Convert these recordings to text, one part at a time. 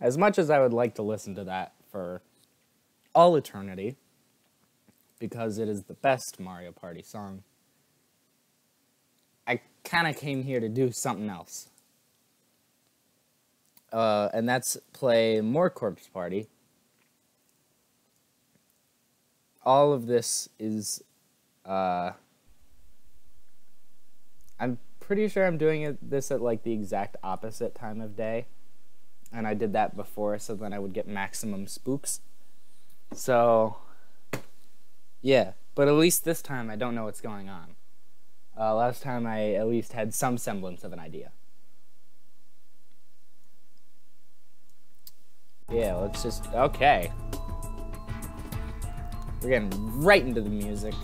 As much as I would like to listen to that for all eternity, because it is the best Mario Party song, I kind of came here to do something else. And that's play more Corpse Party. All of this is, I'm pretty sure I'm doing this at like the exact opposite time of day. And I did that before, so then I would get maximum spooks. So, yeah. But at least this time I don't know what's going on. Last time I at least had some semblance of an idea. Yeah, let's just... Okay. We're getting right into the music.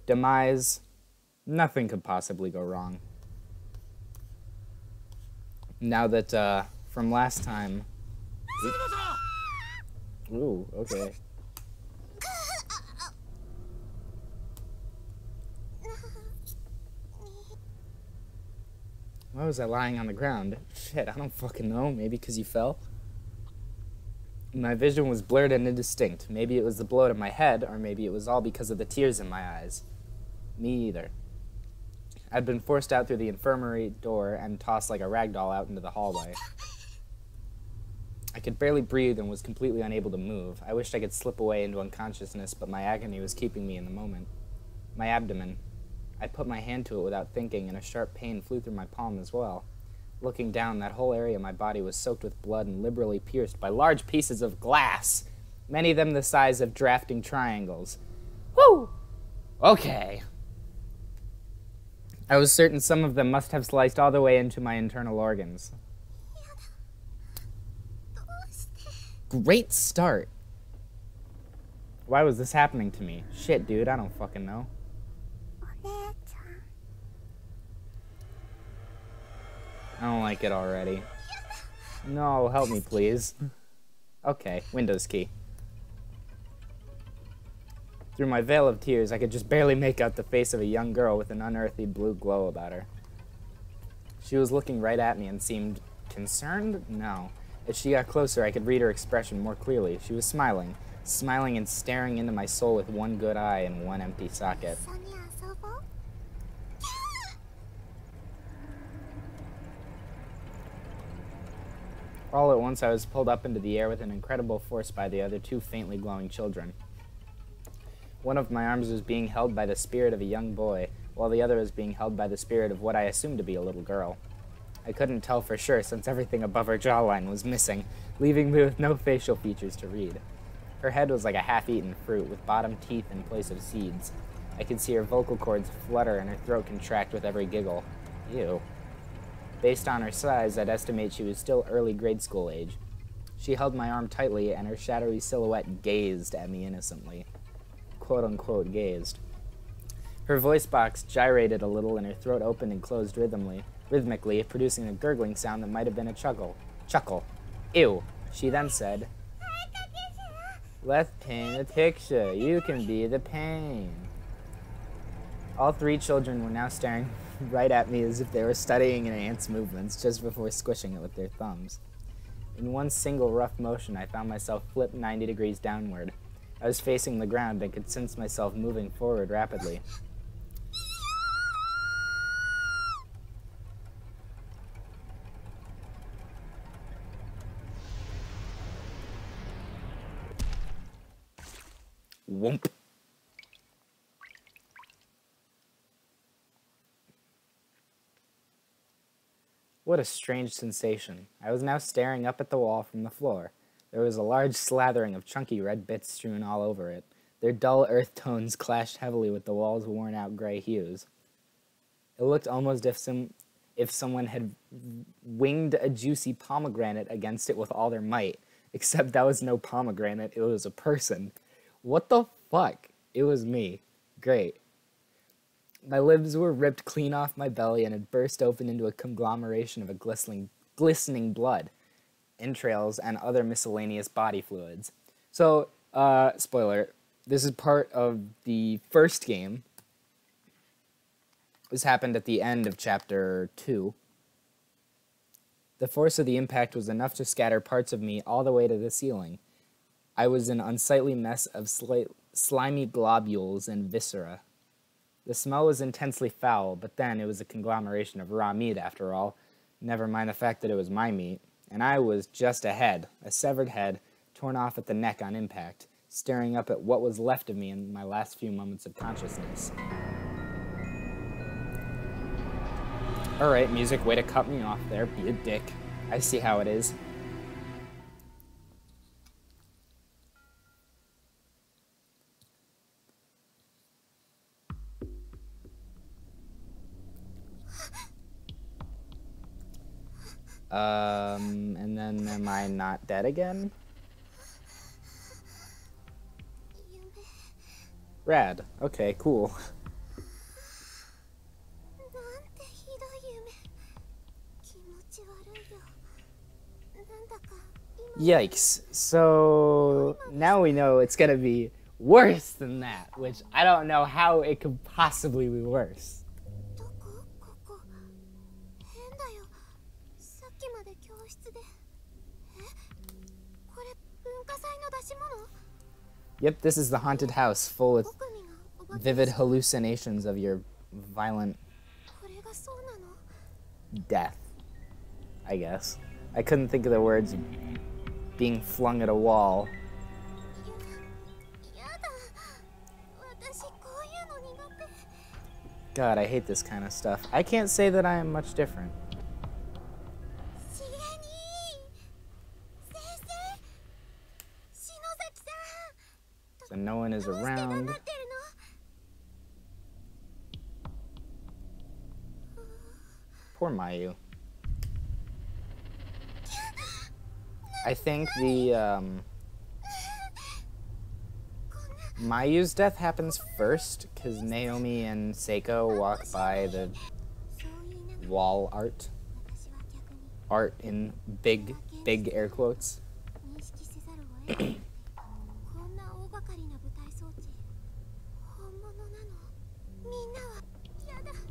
Demise. Nothing could possibly go wrong. Now that, from last time... Ooh, okay. Why was I lying on the ground? Shit, I don't fucking know. Maybe because you fell? My vision was blurred and indistinct. Maybe it was the blow to my head, or maybe it was all because of the tears in my eyes. Me either. I'd been forced out through the infirmary door and tossed like a rag doll out into the hallway. I could barely breathe and was completely unable to move. I wished I could slip away into unconsciousness, but my agony was keeping me in the moment. My abdomen. I put my hand to it without thinking, and a sharp pain flew through my palm as well. Looking down, that whole area of my body was soaked with blood and liberally pierced by large pieces of glass, many of them the size of drafting triangles. Woo! Okay. I was certain some of them must have sliced all the way into my internal organs. Great start. Why was this happening to me? Shit, dude, I don't fucking know. I don't like it already. No, help me, please. Okay, Windows key. Through my veil of tears, I could just barely make out the face of a young girl with an unearthly blue glow about her. She was looking right at me and seemed concerned? No. As she got closer, I could read her expression more clearly. She was smiling. Smiling and staring into my soul with one good eye and one empty socket. All at once, I was pulled up into the air with an incredible force by the other two faintly glowing children. One of my arms was being held by the spirit of a young boy, while the other was being held by the spirit of what I assumed to be a little girl. I couldn't tell for sure, since everything above her jawline was missing, leaving me with no facial features to read. Her head was like a half-eaten fruit, with bottom teeth in place of seeds. I could see her vocal cords flutter and her throat contract with every giggle. Ew. Based on her size, I'd estimate she was still early grade school age. She held my arm tightly, and her shadowy silhouette gazed at me innocently. Quote-unquote gazed. Her voice box gyrated a little, and her throat opened and closed rhythmically, producing a gurgling sound that might have been a chuckle. Ew. She then said, "Let's paint a picture. You can be the pain." All three children were now staring right at me as if they were studying an ant's movements just before squishing it with their thumbs. In one single rough motion, I found myself flipped 90 degrees downward. I was facing the ground and could sense myself moving forward rapidly. Whoomp. What a strange sensation. I was now staring up at the wall from the floor. There was a large slathering of chunky red bits strewn all over it. Their dull earth tones clashed heavily with the wall's worn-out gray hues. It looked almost as if someone had winged a juicy pomegranate against it with all their might, except that was no pomegranate, it was a person. What the fuck? It was me. Great. My limbs were ripped clean off my belly and had burst open into a conglomeration of a glistening blood, entrails, and other miscellaneous body fluids. So, spoiler, this is part of the first game. This happened at the end of Chapter 2. The force of the impact was enough to scatter parts of me all the way to the ceiling. I was an unsightly mess of slimy globules and viscera. The smell was intensely foul, but then it was a conglomeration of raw meat after all, never mind the fact that it was my meat. And I was just a head, a severed head, torn off at the neck on impact, staring up at what was left of me in my last few moments of consciousness. Alright, music, way to cut me off there, be a dick. I see how it is. And then am I not dead again? Rad. Okay, cool. Yikes. So now we know it's gonna be worse than that, which I don't know how it could possibly be worse. Yep, this is the haunted house, full with vivid hallucinations of your violent death, I guess. I couldn't think of the words being flung at a wall. God, I hate this kind of stuff. I can't say that I am much different. So no one is around. Poor Mayu. I think the Mayu's death happens first because Naomi and Seiko walk by the wall art. Art in big air quotes.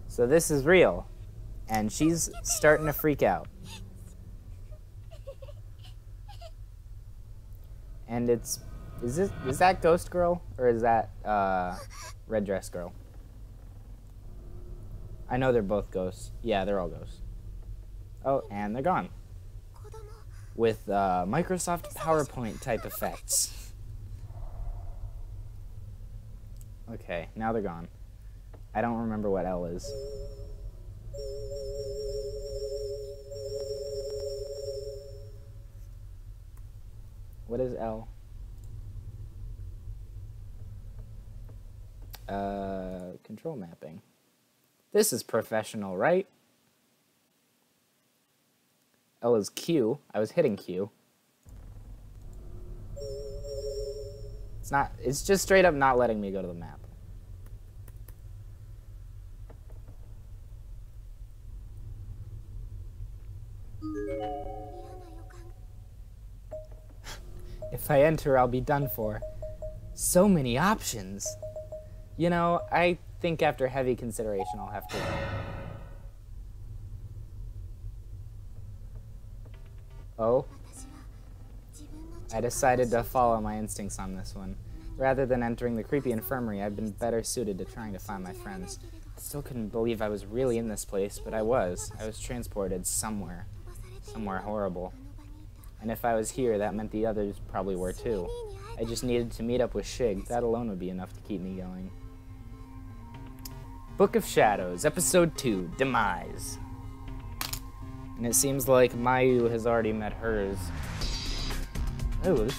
So this is real, and she's starting to freak out. And is that Ghost Girl, or is that Red Dress Girl? I know they're both ghosts. Yeah, they're all ghosts. Oh, and they're gone. With Microsoft PowerPoint type effects. Okay, now they're gone. I don't remember what L is. What is L? Control mapping. This is professional, right? L is Q. I was hitting Q. It's just straight up not letting me go to the map. If I enter, I'll be done for. So many options. You know, I think after heavy consideration, I'll have to... Oh? I decided to follow my instincts on this one. Rather than entering the creepy infirmary, I'd been better suited to trying to find my friends. I still couldn't believe I was really in this place, but I was. I was transported somewhere. Somewhere horrible. And if I was here, that meant the others probably were too. I just needed to meet up with Shig. That alone would be enough to keep me going. Book of Shadows, Episode 2, Demise. And it seems like Mayu has already met hers. Ooh, this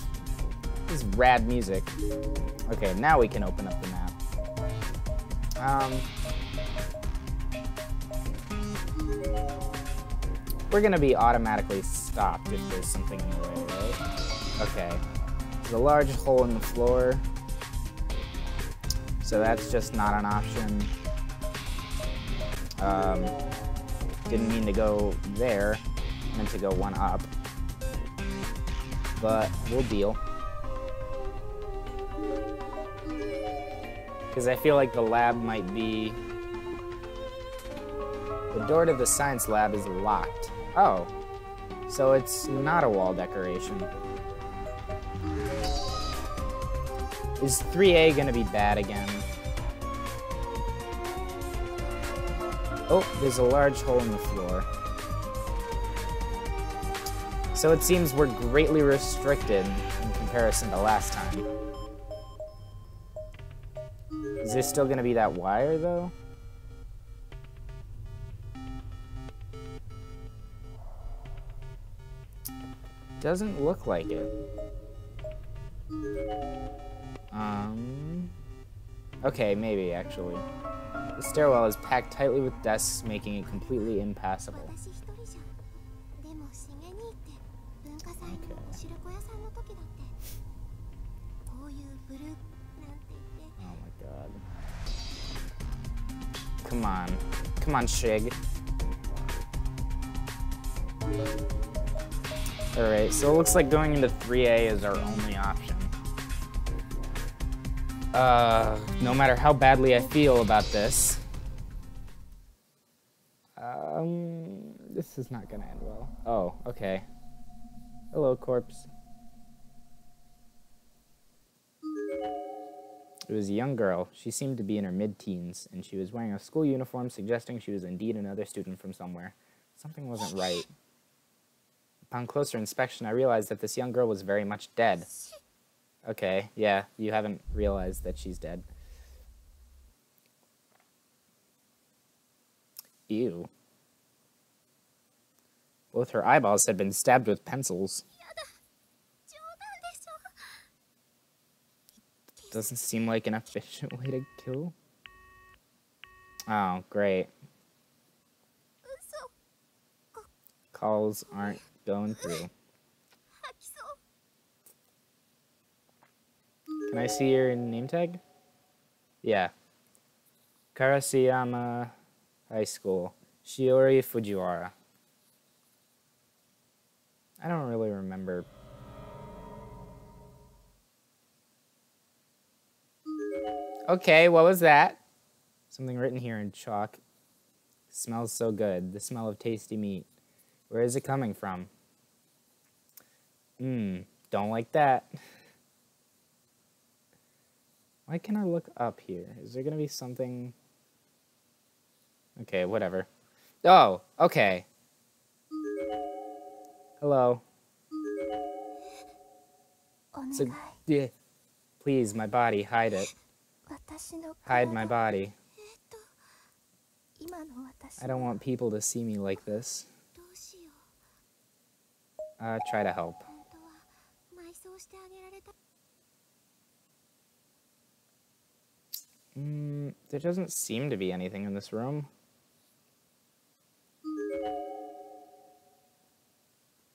is rad music. Okay, now we can open up the map. We're gonna be automatically stopped if there's something in the way, right? Okay. There's a large hole in the floor. So that's just not an option. Didn't mean to go there. Meant to go one up. But we'll deal. Because I feel like the lab might be... The door to the science lab is locked. Oh. So it's not a wall decoration. Is 3A gonna be bad again? Oh, there's a large hole in the floor. So it seems we're greatly restricted in comparison to last time. Is there still gonna be that wire, though? Doesn't look like it. Okay, maybe, actually. The stairwell is packed tightly with desks, making it completely impassable. Okay. Oh my god. Come on. Come on, Shig. Alright, so it looks like going into 3A is our only option. No matter how badly I feel about this, this is not gonna end well. Oh, okay. Hello, corpse. It was a young girl. She seemed to be in her mid-teens, and she was wearing a school uniform, suggesting she was indeed another student from somewhere. Something wasn't right. Upon closer inspection, I realized that this young girl was very much dead. Okay, yeah, you haven't realized that she's dead. Ew. Both her eyeballs had been stabbed with pencils. Doesn't seem like an efficient way to kill. Oh, great. Calls aren't going through. Can I see your name tag? Yeah. Karasuyama High School. Shiori Fujiwara. I don't really remember. Okay, what was that? Something written here in chalk. Smells so good. The smell of tasty meat. Where is it coming from? Don't like that. Why can't I look up here? Is there gonna be something? Okay, whatever. Oh, okay. Hello. So, yeah. Please, my body, hide it. Hide my body. I don't want people to see me like this. Try to help. There doesn't seem to be anything in this room.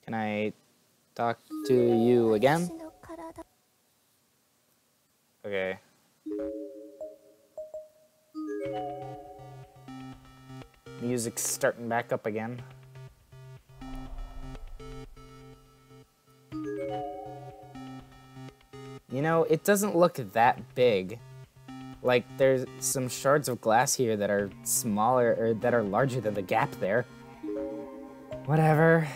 Can I talk to you again? Okay. Music's starting back up again. You know, it doesn't look that big. Like, there's some shards of glass here that are smaller, or that are larger than the gap there. Whatever.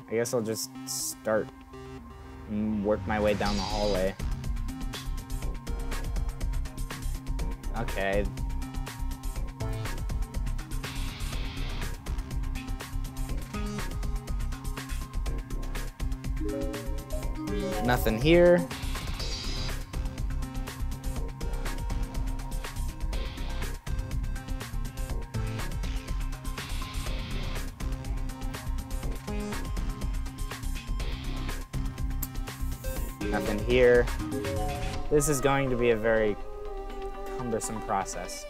I guess I'll just start and work my way down the hallway. Okay. Nothing here. Nothing here. This is going to be a very cumbersome process.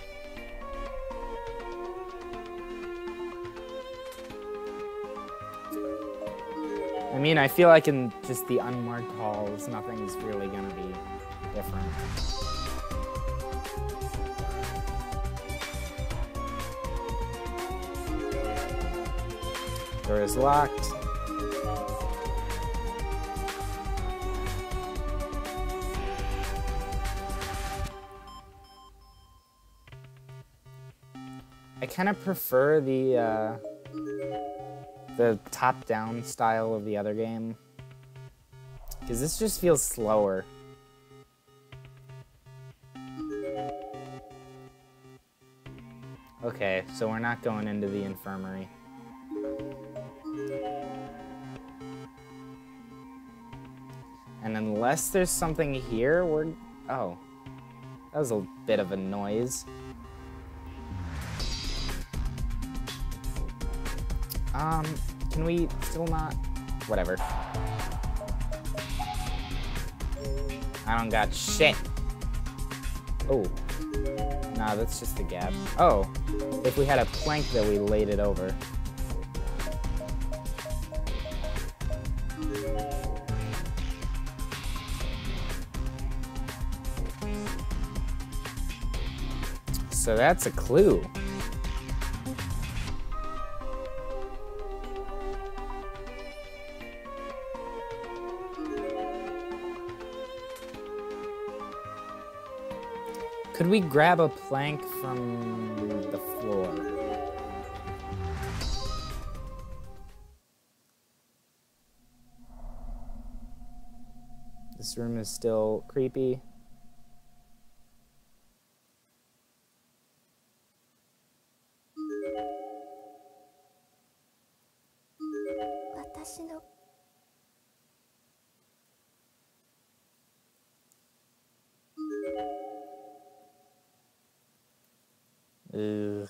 I mean, I feel like in just the unmarked halls, nothing's really gonna be different. Door is locked. I kind of prefer the top-down style of the other game. Because this just feels slower. Okay, so we're not going into the infirmary. And unless there's something here, we're... Oh. That was a bit of a noise. Can we still not... Whatever. I don't got shit. Oh. Nah, that's just a gap. Oh. If we had a plank that we laid it over. So that's a clue. Could we grab a plank from the floor? This room is still creepy. Ugh.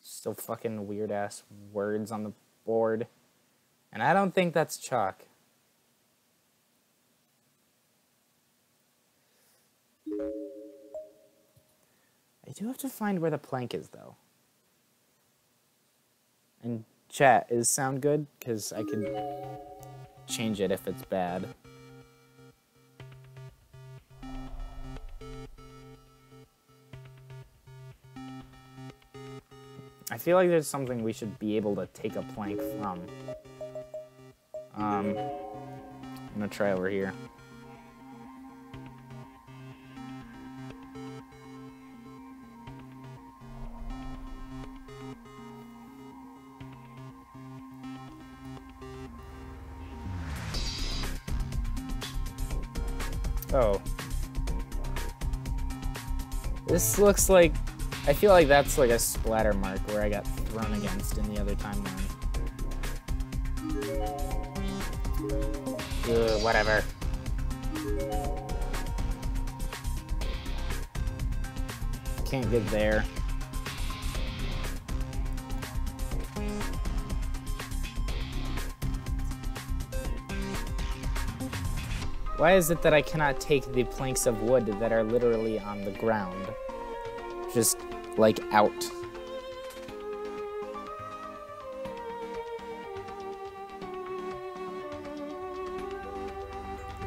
Still fucking weird-ass words on the board. And I don't think that's chalk. I do have to find where the plank is, though. And chat, is sound good? Because I could change it if it's bad. I feel like there's something we should be able to take a plank from. I'm gonna try over here. Oh. This looks like... I feel like that's like a splatter mark where I got thrown against in the other timeline. Ugh, whatever. Can't get there. Why is it that I cannot take the planks of wood that are literally on the ground? Just, like, out.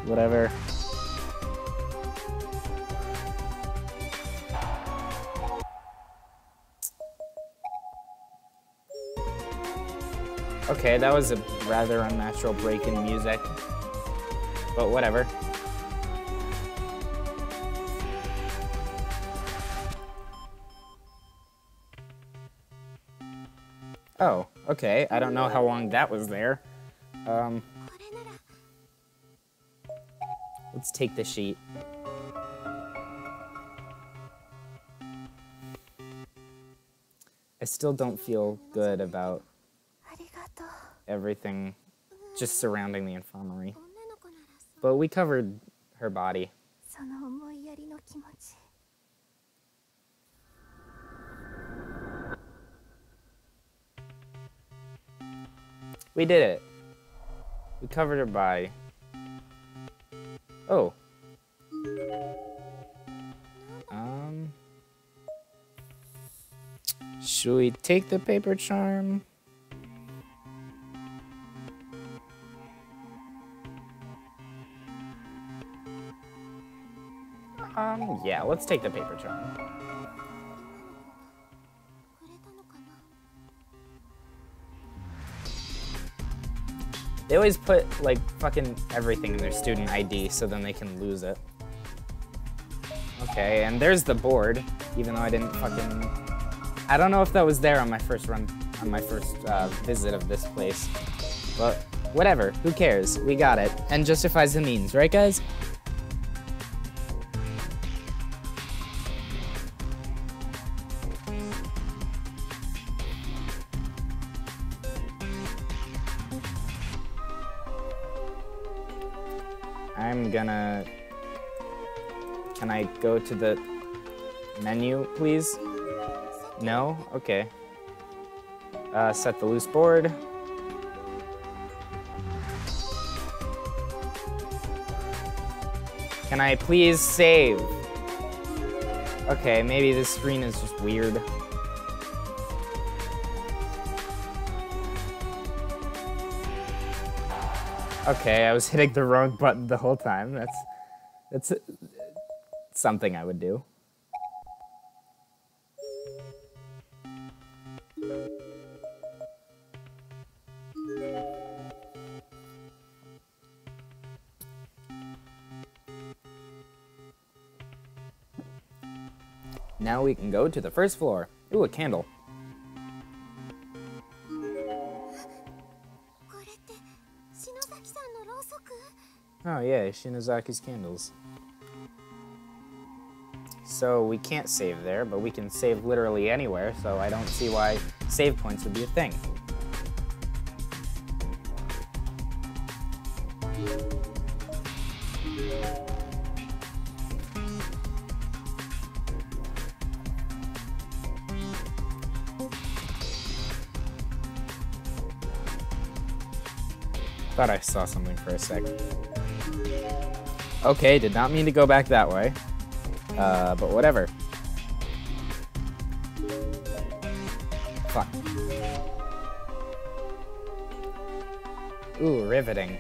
Whatever. Okay, that was a rather unnatural break in music. But whatever. Oh, okay. I don't know how long that was there. Let's take the sheet. I still don't feel good about everything just surrounding the infirmary. But we covered her body. We did it. We covered her body. Oh. Should we take the paper charm? Yeah, let's take the paper charm. They always put, like, fucking everything in their student ID so then they can lose it. Okay, and there's the board, even though I didn't fucking I don't know if that was there on my first run, on my first visit of this place. But whatever, who cares? We got it. And justifies the means, right guys? I'm gonna... Can I go to the menu, please? No? Okay. Set the loose board. Can I please save? Okay, maybe this screen is just weird. Okay, I was hitting the wrong button the whole time. That's something I would do. Now we can go to the first floor. Ooh, a candle. Oh yeah, Shinozaki's candles. So we can't save there, but we can save literally anywhere, so I don't see why save points would be a thing. Thought I saw something for a sec. Okay, did not mean to go back that way. But whatever. Fuck. Ooh, riveting.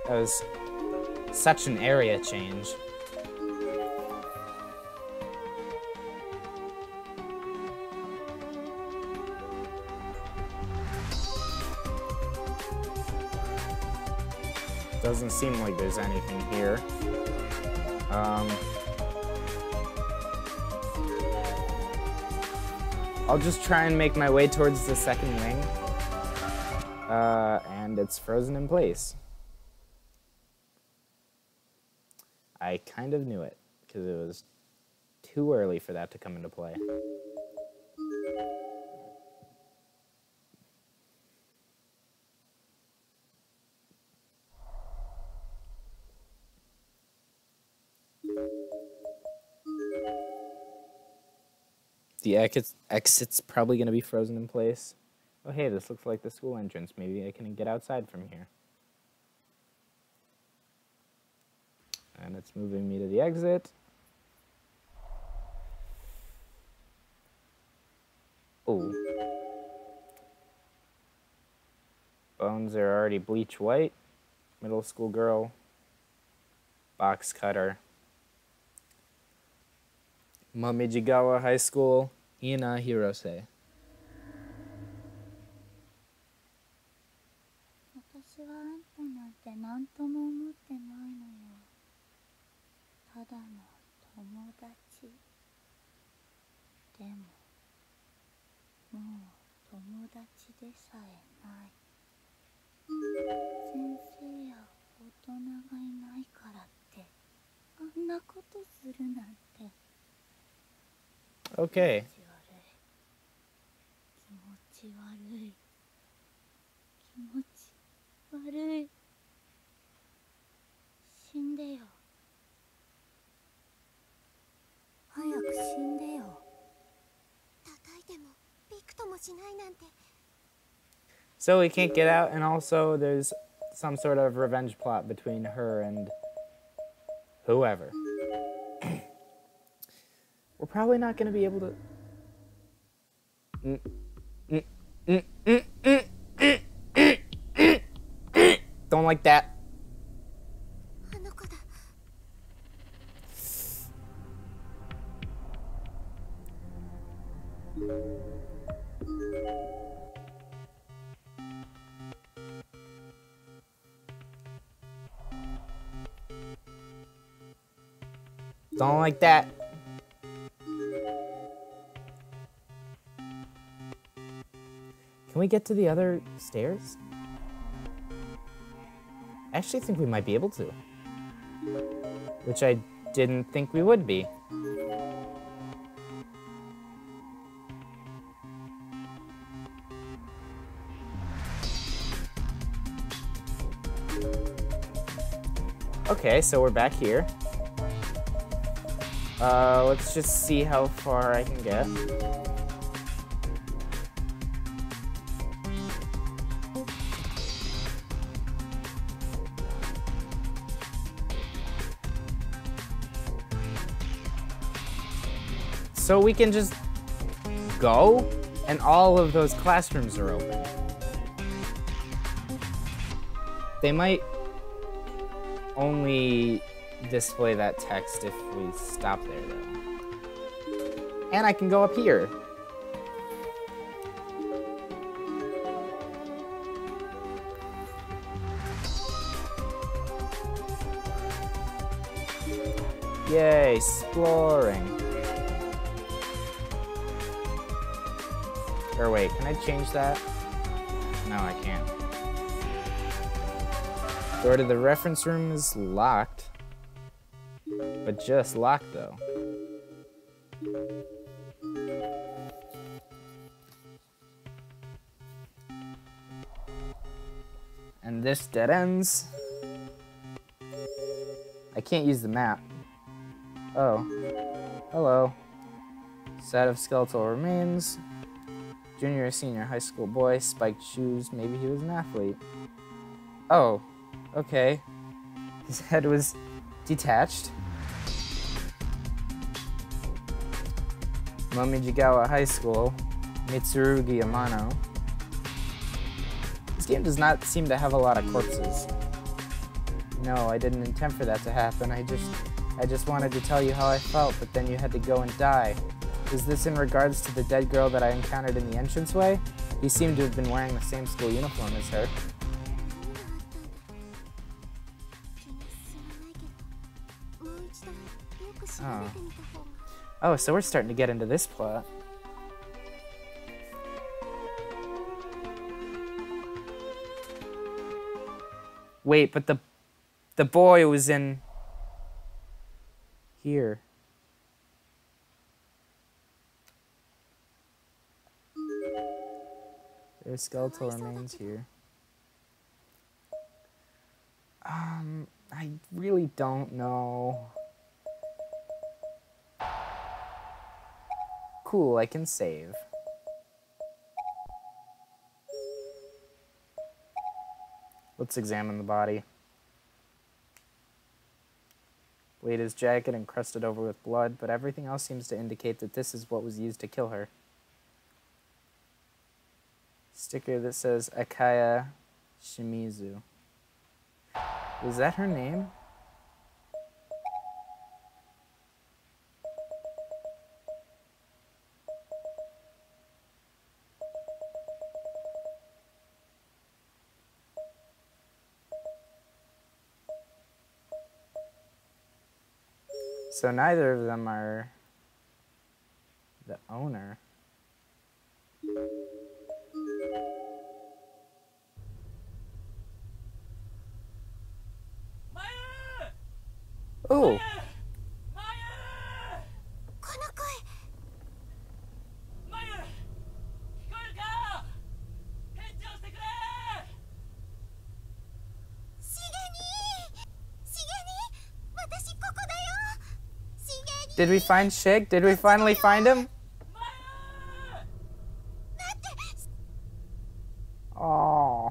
That was such an area change. Doesn't seem like there's anything here. I'll just try and make my way towards the second wing. And it's frozen in place. I kind of knew it, because it was too early for that to come into play. The exit's probably going to be frozen in place. Oh, hey, this looks like the school entrance. Maybe I can get outside from here. And it's moving me to the exit. Oh. Bones are already bleach white. Middle school girl. Box cutter. Momijigawa High School, Ina Hirose. Okay. So we can't get out, and also there's some sort of revenge plot between her and whoever. We're probably not going to be able to... Don't like that. Don't like that. we get to the other stairs? I actually think we might be able to. Which I didn't think we would be. Okay, so we're back here. Let's just see how far I can get. So we can just go, and all of those classrooms are open. They might only display that text if we stop there, though. And I can go up here. Yay, exploring. Or wait, can I change that? No, I can't. Door to the reference room is locked. But just locked, though. And this dead ends. I can't use the map. Oh. Hello. Set of skeletal remains. Junior or senior high school boy, spiked shoes, maybe he was an athlete. Oh, okay. His head was detached. Momijigawa High School, Mitsurugi Amano. This game does not seem to have a lot of corpses. No, I didn't intend for that to happen. I just wanted to tell you how I felt, but then you had to go and die. Is this in regards to the dead girl that I encountered in the entranceway? He seemed to have been wearing the same school uniform as her. Oh. Oh, so we're starting to get into this plot. Wait, but the boy was in here. There's skeletal remains here. I really don't know. Cool, I can save. Let's examine the body. Blade is jagged and crusted over with blood, but everything else seems to indicate that this is what was used to kill her. Sticker that says Akaya Shimizu. Was that her name? So neither of them are the owner. Oh. Did we find Shig? Did we finally find him? Oh.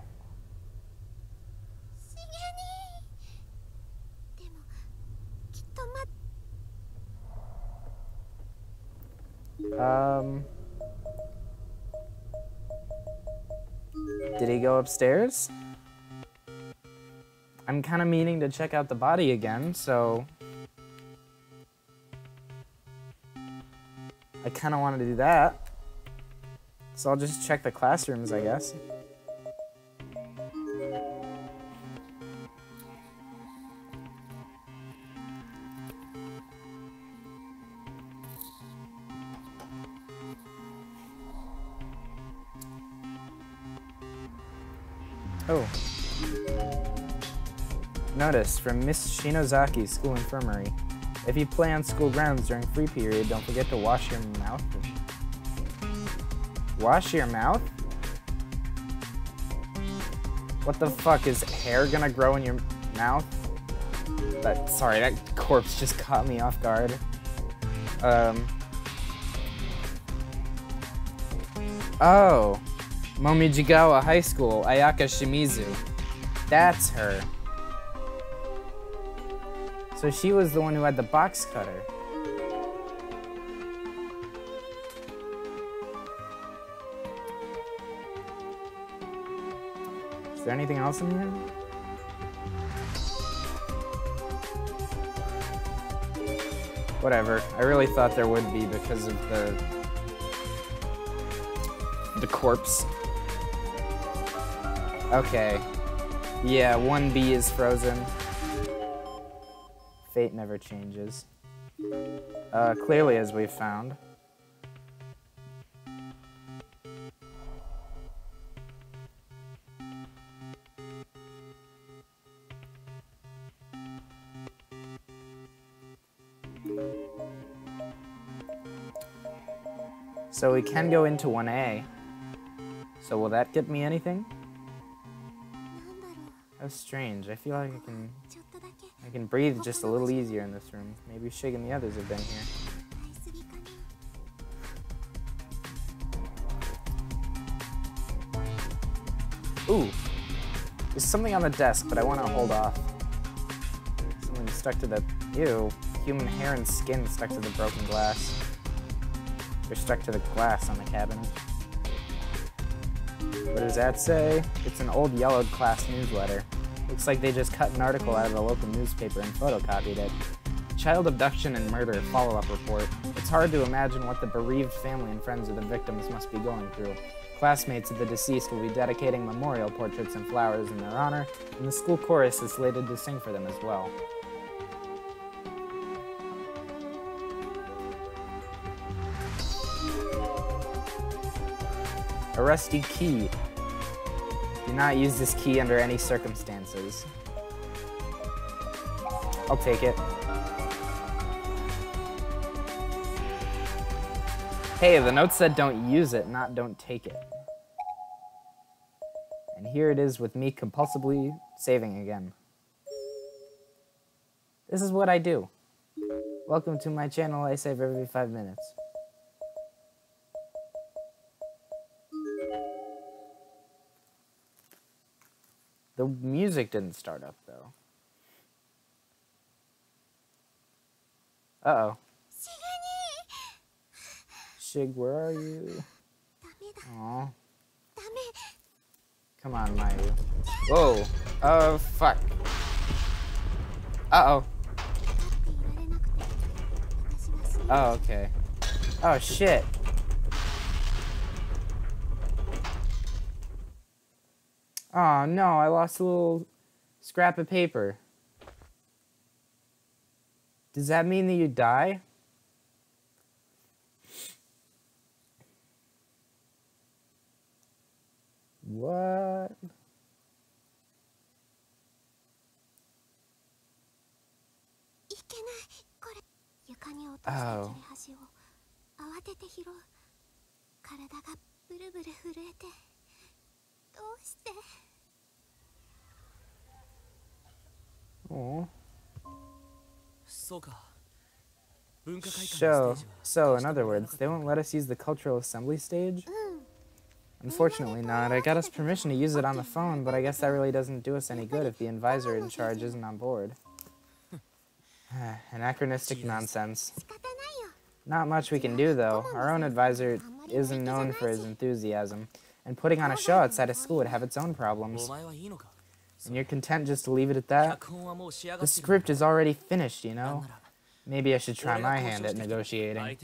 Did he go upstairs? I'm kind of meaning to check out the body again, so I kind of wanted to do that. So I'll just check the classrooms, I guess. Oh. Notice from Miss Shinozaki's school infirmary. If you play on school grounds during free period, don't forget to wash your mouth. Wash your mouth? What the fuck, is hair gonna grow in your mouth? Sorry, that corpse just caught me off guard. Oh. Momijigawa High School, Ayaka Shimizu. That's her. So she was the one who had the box cutter. Is there anything else in here? Whatever. I really thought there would be because of the corpse. Okay. Yeah, 1B is frozen. Fate never changes. Clearly, as we've found. So we can go into 1A. So will that get me anything? How strange. I feel like I can breathe just a little easier in this room. Maybe Shig and the others have been here. Ooh. There's something on the desk, but I want to hold off. Something stuck to the... Ew. Human hair and skin stuck to the broken glass. They're stuck to the glass on the cabinet. What does that say? It's an old yellowed class newsletter. Looks like they just cut an article out of the local newspaper and photocopied it. Child abduction and murder follow-up report. It's hard to imagine what the bereaved family and friends of the victims must be going through. Classmates of the deceased will be dedicating memorial portraits and flowers in their honor, and the school chorus is slated to sing for them as well. A rusty key. Do not use this key under any circumstances. I'll take it. Hey, the note said don't use it, not don't take it. And here it is with me compulsively saving again. This is what I do. Welcome to my channel, I save every 5 minutes. The music didn't start up, though. Uh-oh. Shig, where are you? Aw. Come on, Mayu. Whoa. Oh, fuck. Uh-oh. Oh, okay. Oh, shit. Oh no, I lost a little scrap of paper. Does that mean that you die? What? Oh. Oh. So, in other words, they won't let us use the cultural assembly stage? Unfortunately not. I got us permission to use it on the phone, but I guess that really doesn't do us any good if the advisor in charge isn't on board. Anachronistic nonsense. Not much we can do, though. Our own advisor isn't known for his enthusiasm, and putting on a show outside of school would have its own problems. And you're content just to leave it at that? The script is already finished, you know? Maybe I should try my hand at negotiating.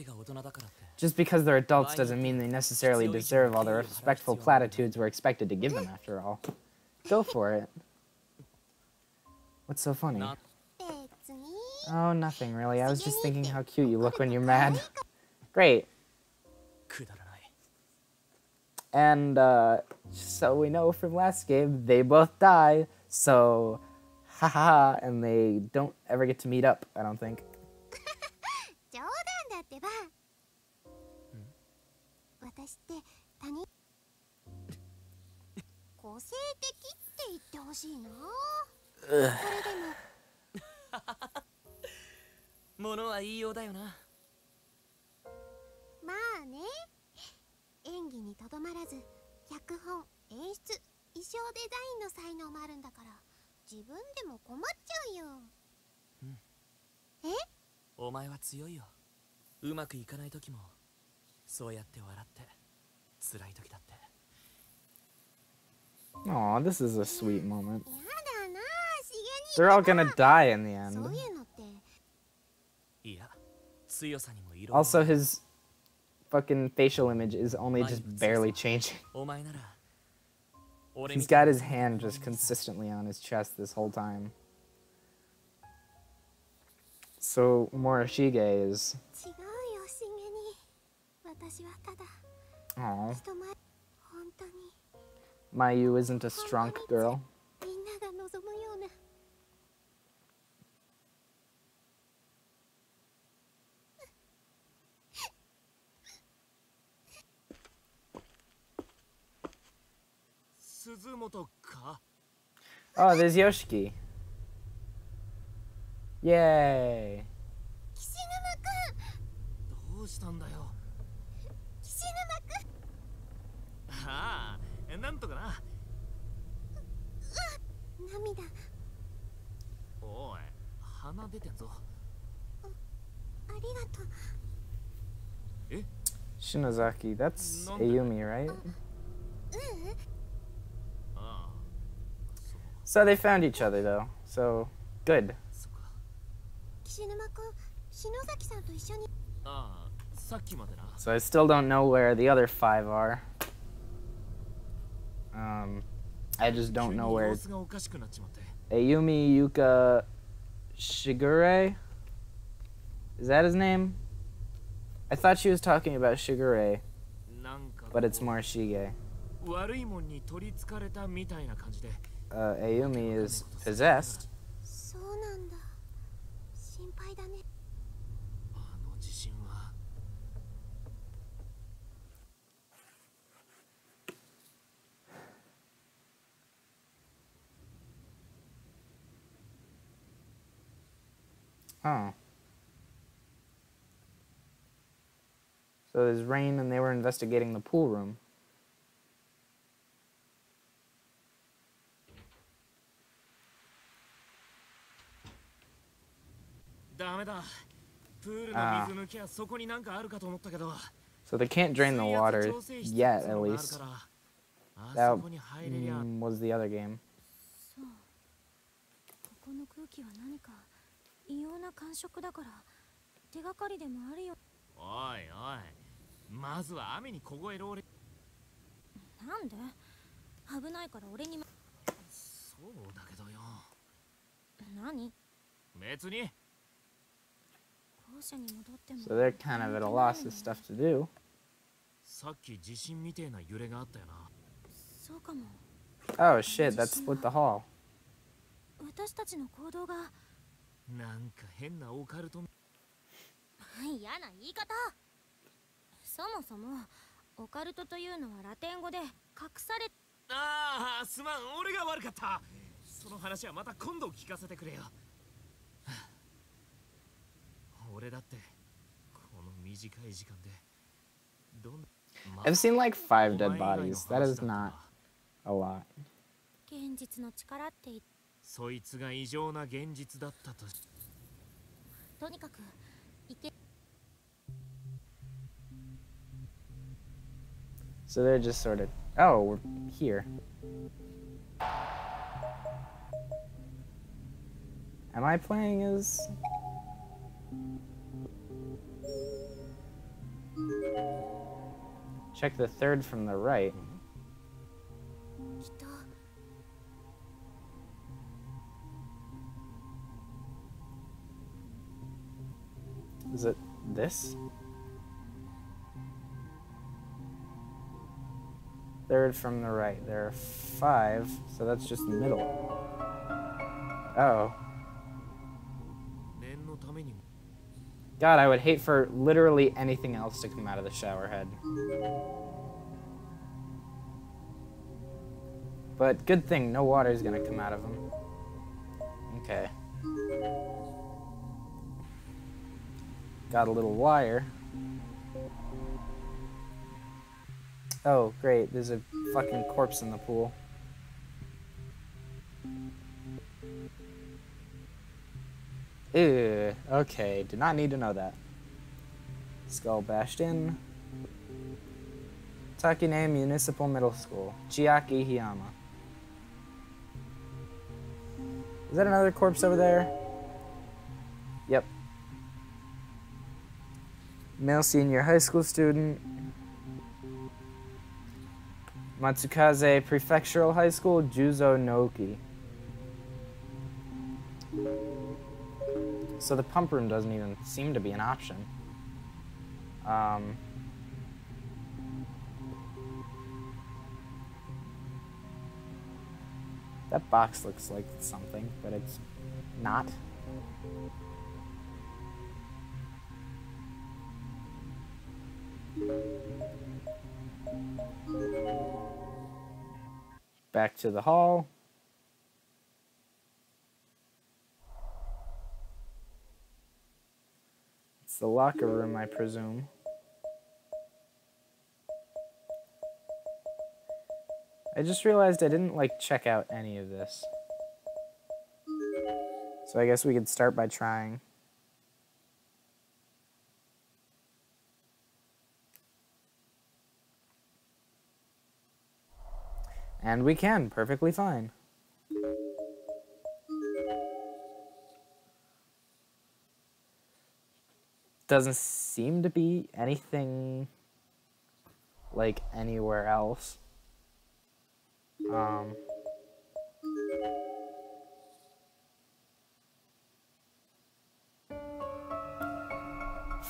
Just because they're adults doesn't mean they necessarily deserve all the respectful platitudes we're expected to give them, after all. Go for it. What's so funny? Oh, nothing really. I was just thinking how cute you look when you're mad. Great. And so we know from last game, they both die. So, haha, and they don't ever get to meet up, I don't think. 冗談だってば。私って他人個性的って言ってほしいな。これでも。ものは言いようだよな。まあね。演技にとどまらず、脚本、演出、衣装デザインの才能もあるんだから、自分でも困っちゃうよ。え？お前は強いよ。うまくいかない時も、そうやって笑って、辛い時だって。Aw, this is a sweet moment. やだな、しげに。 They're all gonna die in the そう end. いうのって。いや、強さにも色々。Also, his fucking facial image is only just barely changing. お前なら、 He's got his hand just consistently on his chest this whole time. So Morishige is. 違うよ、しげに。私はただ。 Aw. 人前、本当に。 Mayu isn't a strong girl. みんなが望むような。鈴本か? Oh, there's Yoshiki. Yay. 岸沼くん。どうしたんだよ。岸沼くん。ああ、なんとかな。涙。おい、鼻出てんぞ。ありがとう。え? Shinozaki, that's Ayumi, right? So they found each other though, so good. 岸沼くん、篠崎さんと一緒に。ああ、さっきまでな。 So I still don't know where the other 5 are. I just don't know where Ayumi, Yuka, Shigure? Is that his name? I thought she was talking about Shigure, but it's Morishige. Ayumi is possessed. そうなんだ。心配だね。 Oh. So there's rain and they were investigating the pool room. So they can't drain the water yet, at least. That was the other game. ここの空気は何か異様な感触だから手がかりでもあるよ。おいおい、まずは雨に凍える俺。なんで？危ないから俺に。そうだけどよ。何？別に。 So they're kind of at a loss of stuff to do. Oh shit, that split the hall. 私たちの行動がなんか変なオカルト。嫌な言い方。そもそもオカルトというのはラテン語で隠され。ああ、すまん、俺が悪かった。その話はまた今度聞かせてくれよ。 I've seen like 5 dead bodies. That is not a lot. 現実の力ってそいつが異常な現実だったと。とにかくいけ。 So they're just sort of, oh, we're here. Am I playing as? Check the third from the right. Is it this? third from the right. There are 5, so that's just the middle. Oh. God, I would hate for literally anything else to come out of the shower head. But good thing, no water is going to come out of him. Okay. Got a little wire. Oh, great. There's a fucking corpse in the pool. Ew. Okay, did not need to know that. Skull bashed in. Takine Municipal Middle School. Chiaki Hiyama. Is that another corpse over there? Yep. Male senior high school student. Matsukaze Prefectural High School, Juzo Noki. So the pump room doesn't even seem to be an option. That box looks like something, but it's not. Back to the hall. It's the locker room, I presume. I just realized I didn't, check out any of this. So I guess we could start by trying. And we can, perfectly fine. Doesn't seem to be anything like anywhere else.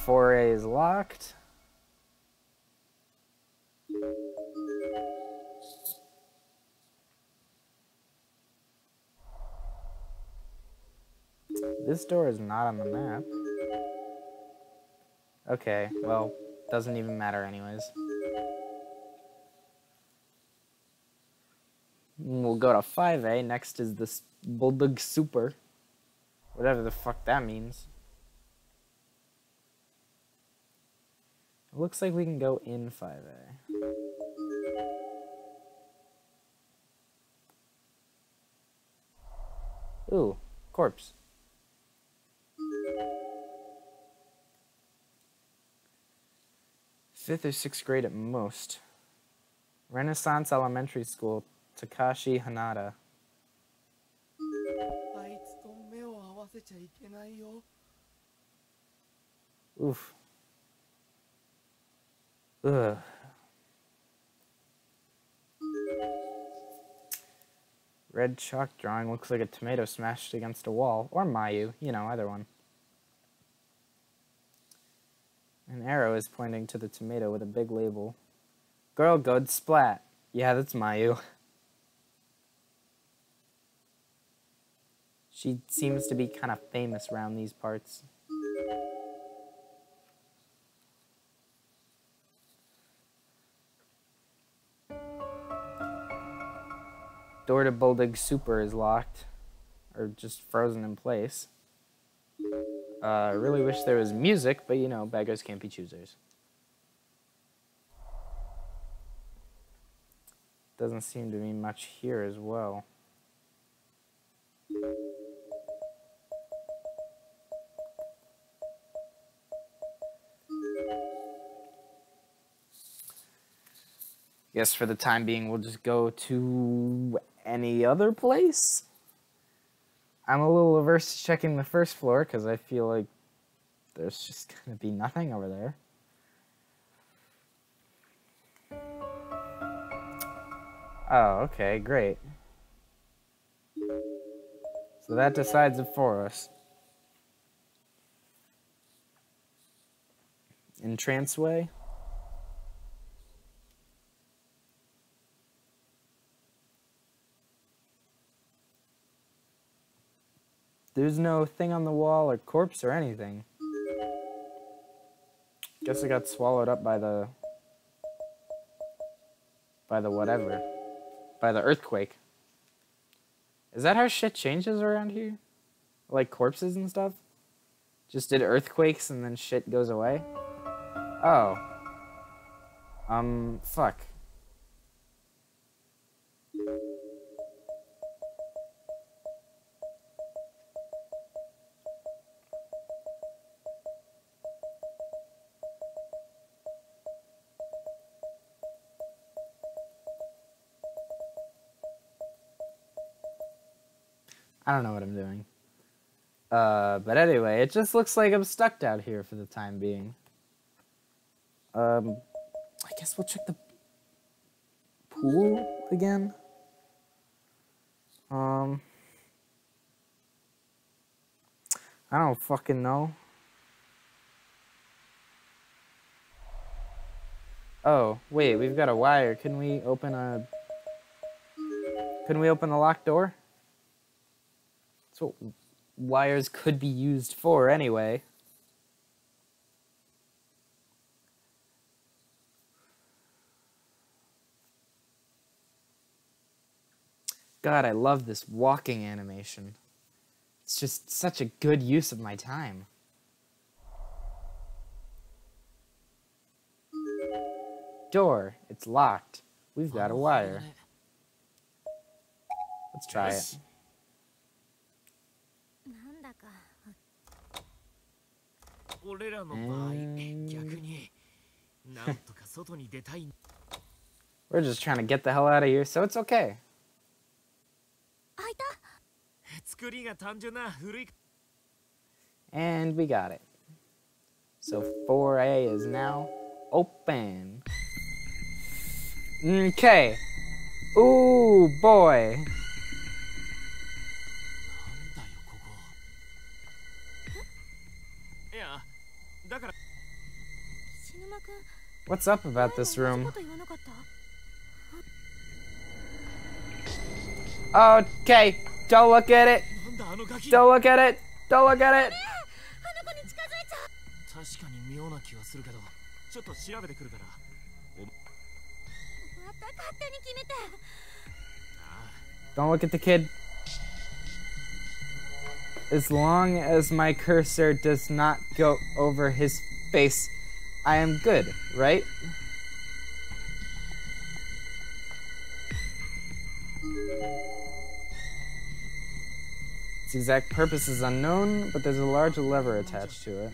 4A is locked. This door is not on the map. Okay, well, doesn't even matter anyways. We'll go to 5A. Next is this Bulldog Super. Whatever the fuck that means. It looks like we can go in 5A. Ooh, corpse. Fifth or sixth grade at most. Renaissance Elementary School, Takashi Hanada. Oof. Ugh. Red chalk drawing looks like a tomato smashed against a wall. Or Mayu, you know, either one. An arrow is pointing to the tomato with a big label. Girl good splat. Yeah, that's Mayu. She seems to be kind of famous around these parts. Door to Bulldog Super is locked. Or just frozen in place. I really wish there was music, but you know, beggars can't be choosers. Doesn't seem to be much here as well. Guess for the time being, we'll just go to any other place. I'm a little averse to checking the first floor because I feel like there's just going to be nothing over there. Oh, okay, great. So that decides it for us. Entranceway. There's no thing on the wall or corpse or anything. Guess it got swallowed up by the whatever. By the earthquake. Is that how shit changes around here? Like corpses and stuff? Just did earthquakes and then shit goes away? Oh. Fuck. I don't know what I'm doing. But anyway, it just looks like I'm stuck out here for the time being. I guess we'll check the pool again. I don't fucking know. Oh, wait, we've got a wire. Can we open the locked door? That's what wires could be used for anyway. God, I love this walking animation. It's just such a good use of my time. Door, it's locked. We've got a wire. Let's try it. We're just trying to get the hell out of here, so it's okay. And we got it. So 4A is now open. Okay. Ooh, boy. What's up about this room? Okay, don't look at it. Don't look at it. Don't look at it. Don't look at the kid. As long as my cursor does not go over his face, I am good, right? Its exact purpose is unknown, but there's a large lever attached to it.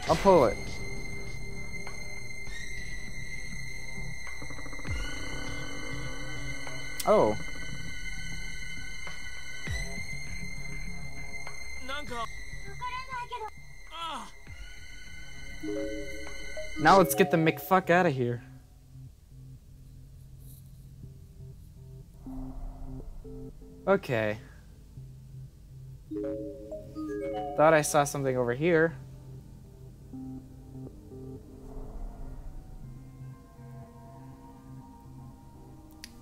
I'll pull it. Oh. Now let's get the McFuck out of here. Okay. Thought I saw something over here.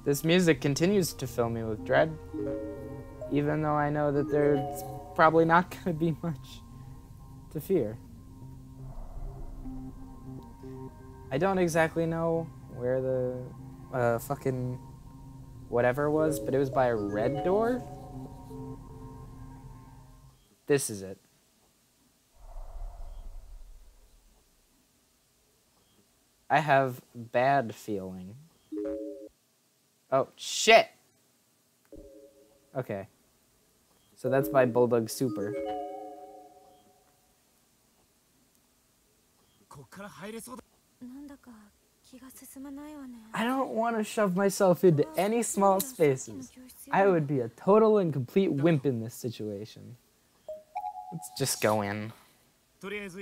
This music continues to fill me with dread, even though I know that there's probably not going to be much to fear. I don't exactly know where the fucking whatever was, but it was by a red door. This is it. I have bad feeling. Oh, shit! Okay. So that's by Bulldog Super. I don't want to shove myself into any small spaces. I would be a total and complete wimp in this situation. Let's just go in. This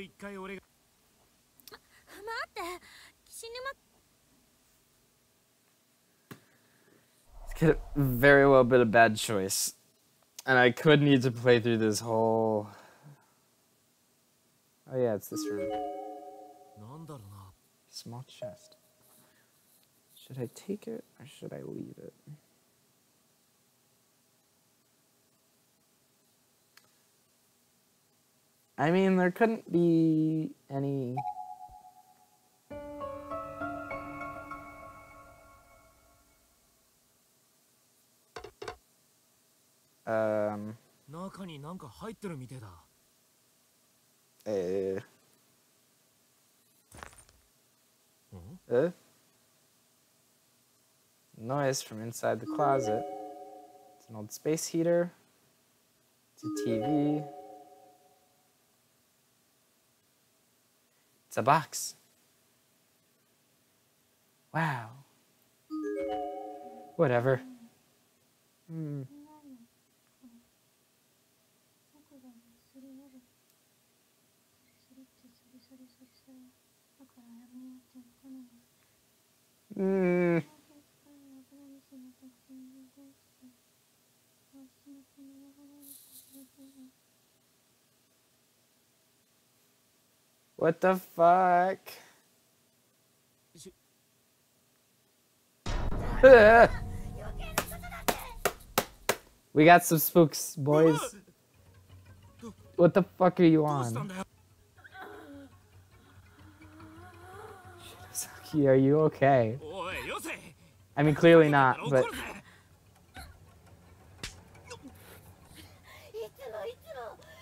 could very well been a bad choice. And I could need to play through this whole... Oh yeah, it's this room. Small chest. Should I take it or should I leave it? I mean, there couldn't be any... Noise from inside the closet. It's an old space heater. It's a TV. It's a box. Wow. Whatever. What the fuck? We got some spooks, boys. What the fuck are you on? Shinozaki, are you okay? I mean, clearly not, but...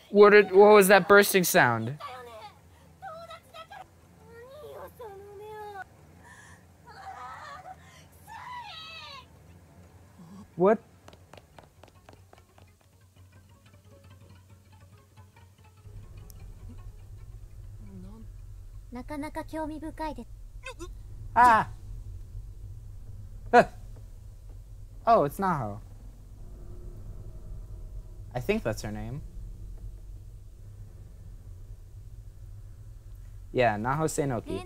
What was that bursting sound? What? Ah! Oh, it's Naho. I think that's her name. Yeah, Naho Seinoki.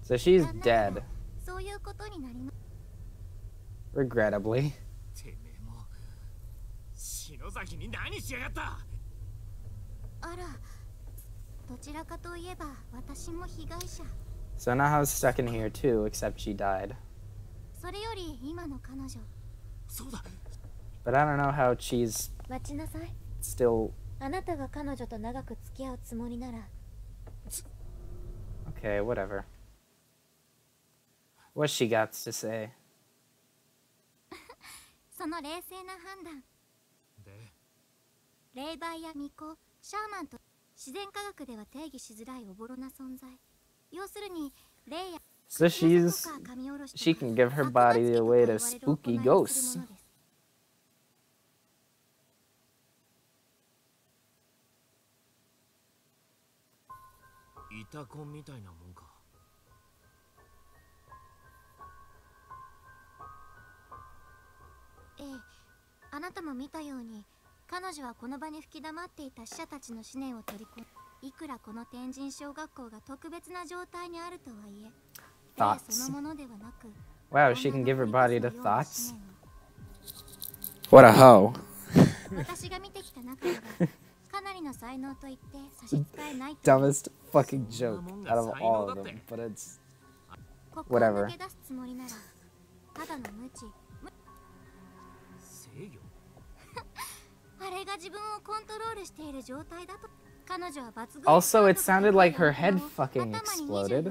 So she's dead. Regrettably. So Naho's stuck in here too, except she died. But I don't know how she's still... Okay, whatever. What she got to say? So she can give her body away to spooky ghosts. Thoughts. Wow, she can give her body to thoughts? What a hoe. Dumbest fucking joke out of all of them, but it's... whatever. Also, it sounded like her head fucking exploded.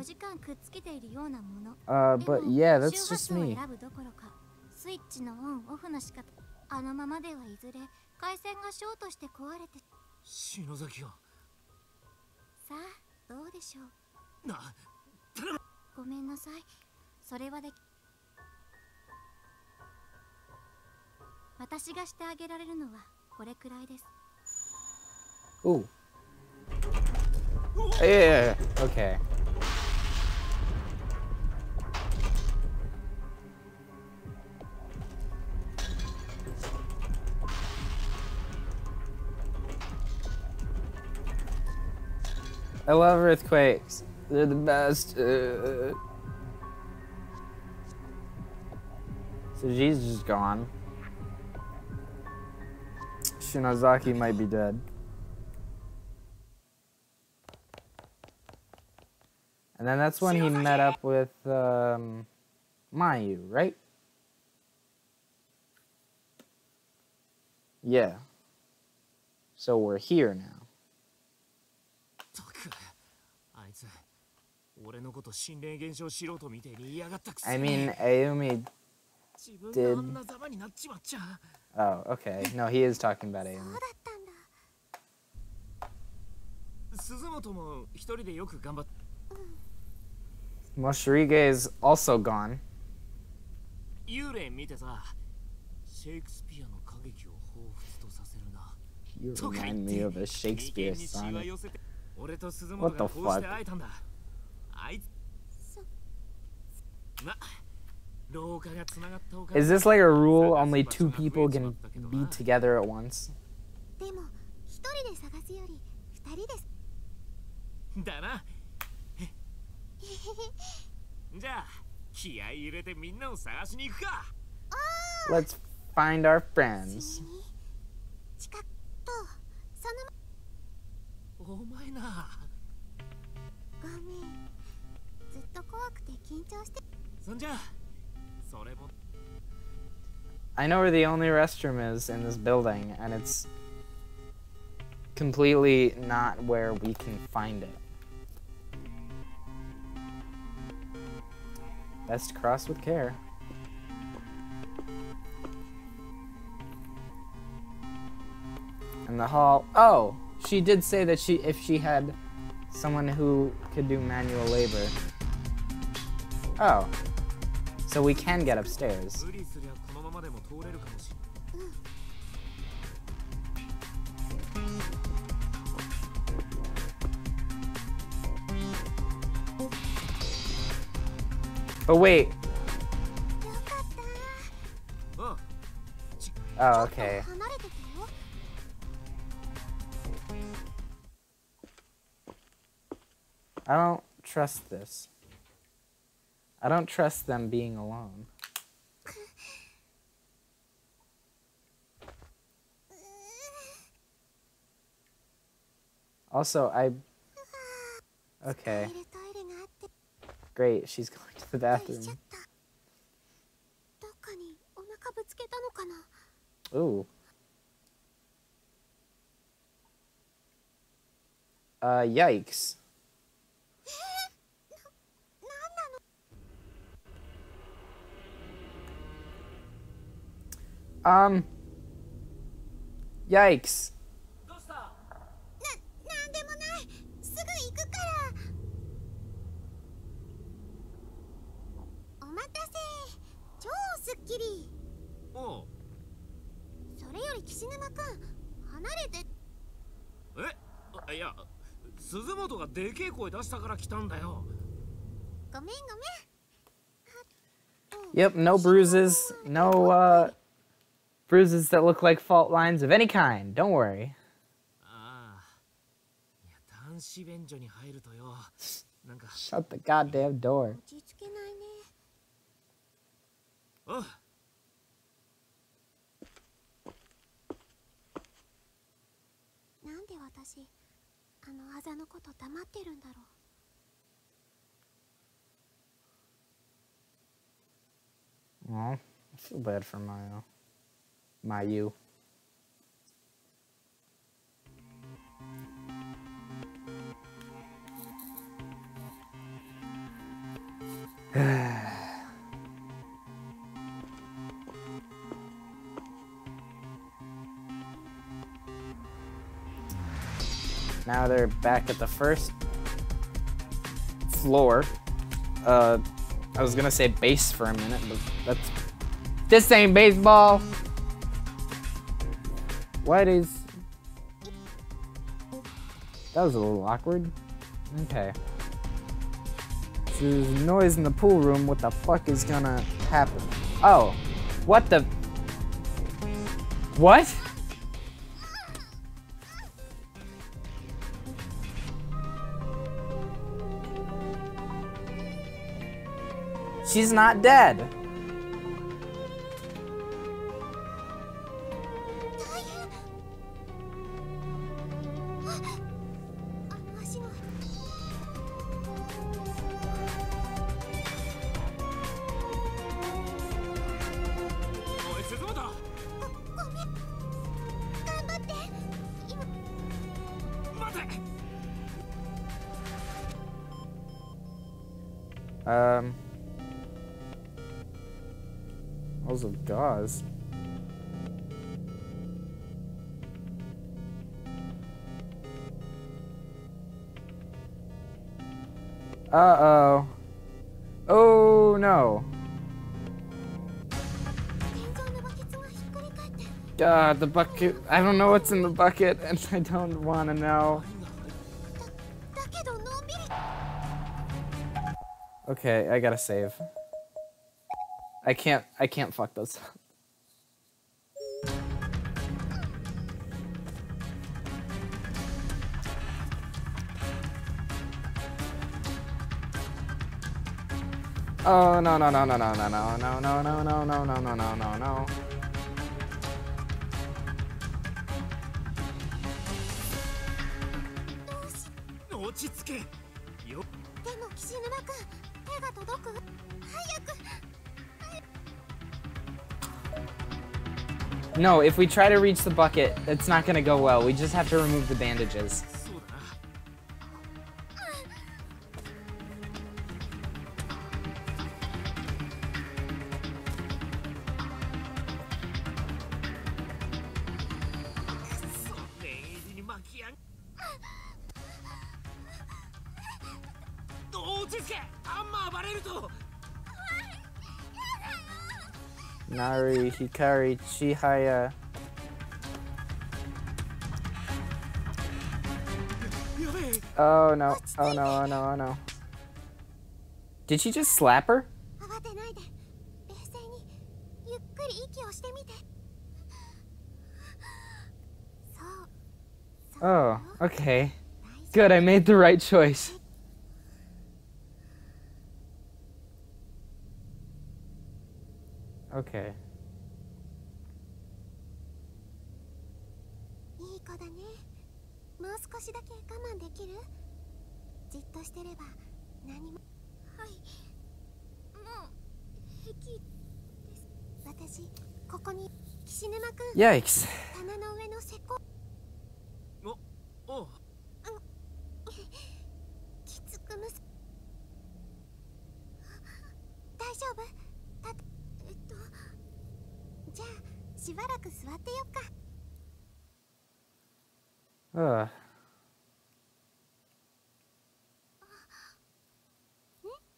But yeah, that's just me. Ooh. Yeah, okay. I love earthquakes. They're the best. So she's just gone. Shinozaki might be dead. And then that's when he met up with Mayu, right? Yeah. So we're here now. ったくあいつ俺のこと心霊現象素人みてえに言いやがったくせ I に mean, Ayumi 自分が did... あんなざまになっちまっちゃ Oh, okay. No, he is talking about そう Ayumi. だったんだ。鈴本も一人でよく頑張っ Moshirige is also gone. 幽霊見てさシェイクスピアの歌劇を彷彿とさせるな You とか言 remind って me of a Shakespeare 眉間にシワ sonnet. 寄せて俺と鈴本 What が the こうして fuck? 会えたんだあいつま廊下がつながったおかげ Is で this like a rule? Only two people can be together at once? でも一人で探すより二人です。だなじゃあ気合い入れてみんなを探しに行くか Let's find our friends. ちなみに近くとそのお前なごめん。ずっと怖くて緊張して。そんじゃそれも I know where the only restroom is in this building, and it's completely not where we can find it. Best cross with care. And the hall. Oh, she did say that if she had someone who could do manual labor. Oh, so we can get upstairs. 無理すりゃこのままでも通れるかもしれない But wait. よかった。 あ Oh, okay. 離れててよ。 I don't trust this. I don't trust them being alone. Also, Okay. トイレがあって Great, she's going to the し bathroom. ちゃった。どっかにお腹ぶつけたのかな。 Ooh. Yikes. なんなの。 Yikes. どうしたなんでもない。すぐ行くから。お待たせ。超スッキリ。おうそれより岸沼くん、離れて。えいや鈴本がでけえ声出したから来たんだよごめんごめん。 Yep, no bruises. No, bruises that look like fault lines of any kind. Don't worry. ああいや男子便所に入るとよなんか Shut the goddamn door. 落ち着けないね。おうなんで私、あのあざのこと黙ってるんだろう。 Aw, I feel bad for Mayu. Now they're back at the first floor. I was gonna say base for a minute, but this ain't baseball. What is? That was a little awkward. Okay. So there's noise in the pool room. What the fuck is gonna happen? Oh, what the? What? She's not dead. 大変。あの足の。 おい鈴本ごめん。Rolls of gauze. Uh-oh. Oh, no. God, the bucket. I don't know what's in the bucket, and I don't want to know. Okay, I gotta save. I can't fuck those up. Oh, no, no, no, no, no, no, no, no, no, no, no, no, no, no, no, no, no. No, if we try to reach the bucket, it's not gonna go well. We just have to remove the bandages. Nari, Hikari, Chihaya. Oh no, oh no, oh no, oh no. Did she just slap her? Oh, okay. Good, I made the right choice. Okay. Yikes. Ugh.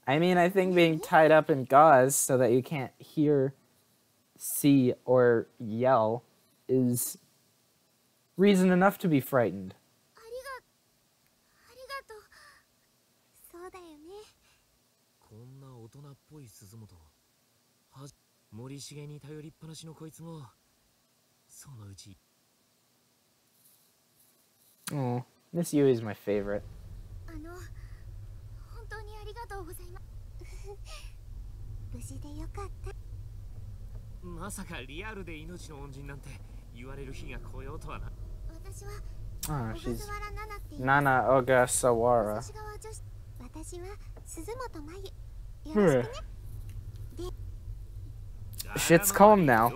I mean, I think being tied up in gauze so that you can't hear, see, or yell is reason enough to be frightened. Oh, Miss Yui is my favorite. Oh, she's Nana Ogasawara. Shit's calm now.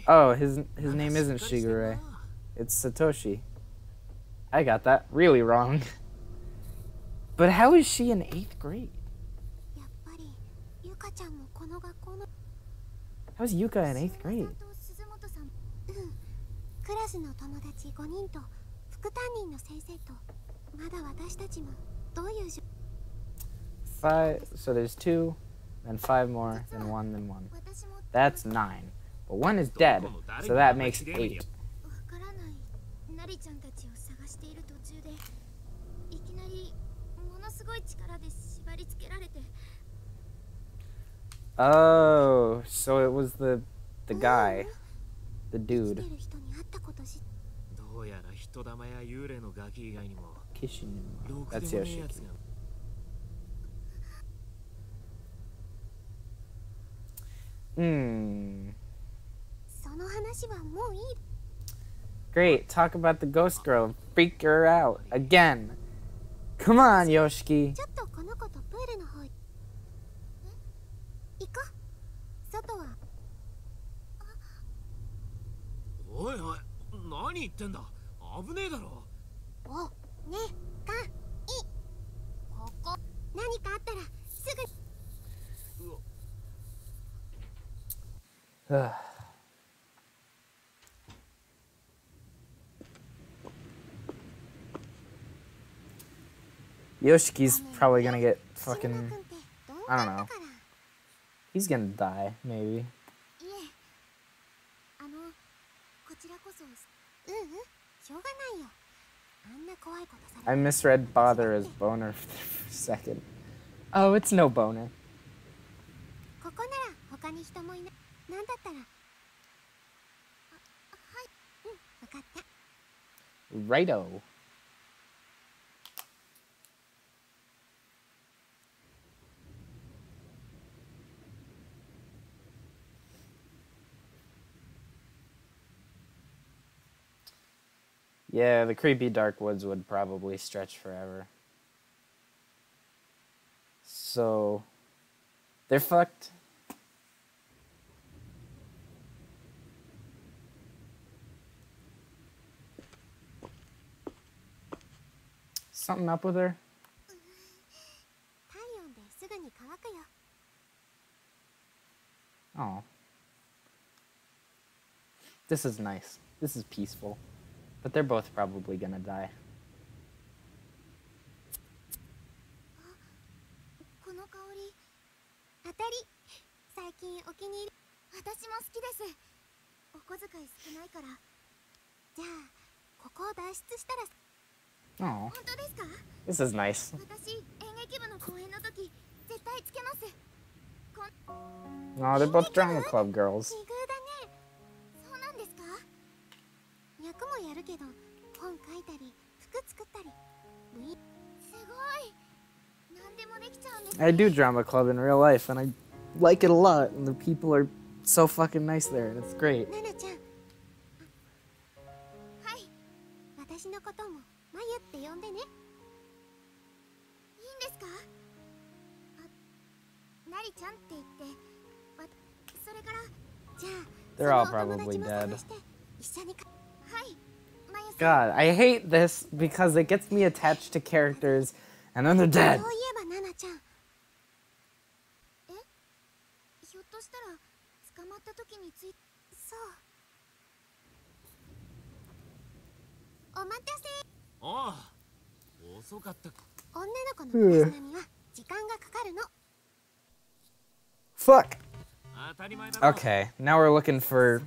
Oh, his name isn't Shigure. It's Satoshi. I got that really wrong. But how is she in 8th grade? How's Yuka in 8th grade? So there's 2, then 5 more, then 1, then 1. That's 9. But 1 is dead, so that makes 8. Oh, so it was the guy, the dude. Kishinuma. That's Yoshiki. Great, talk about the ghost girl and freak her out again. Come on, Yoshiki. いおい、何言ってんだ。危ねえだろ。お、ね、か、い。ここ、何かあったらすぐ。Yoshiki's probably gonna get fucking... I don't know. He's gonna die, maybe. I misread bother as boner for a second. Oh, it's no boner. Righto. Yeah, the creepy dark woods would probably stretch forever. So, they're fucked. Something up with her? Oh. This is nice. This is peaceful. But they're both probably gonna die. Oh. This is nice. Oh, they're both drama club girls. I do drama club in real life, and I like it a lot, and the people are so fucking nice there, and it's great. They're all probably dead. God, I hate this because it gets me attached to characters and then they're dead. Fuck. Okay, now we're looking for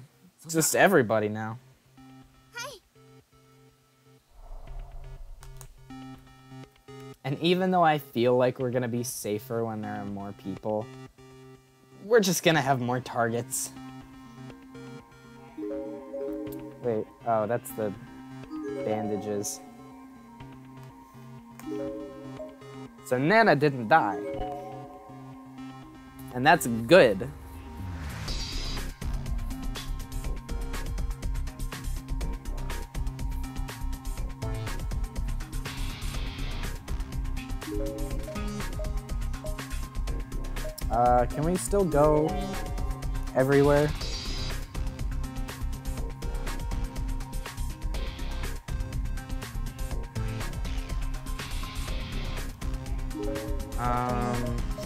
just everybody now. And even though I feel like we're gonna be safer when there are more people, we're just gonna have more targets. Wait, oh, that's the bandages. So Nana didn't die. And that's good. Can we still go everywhere?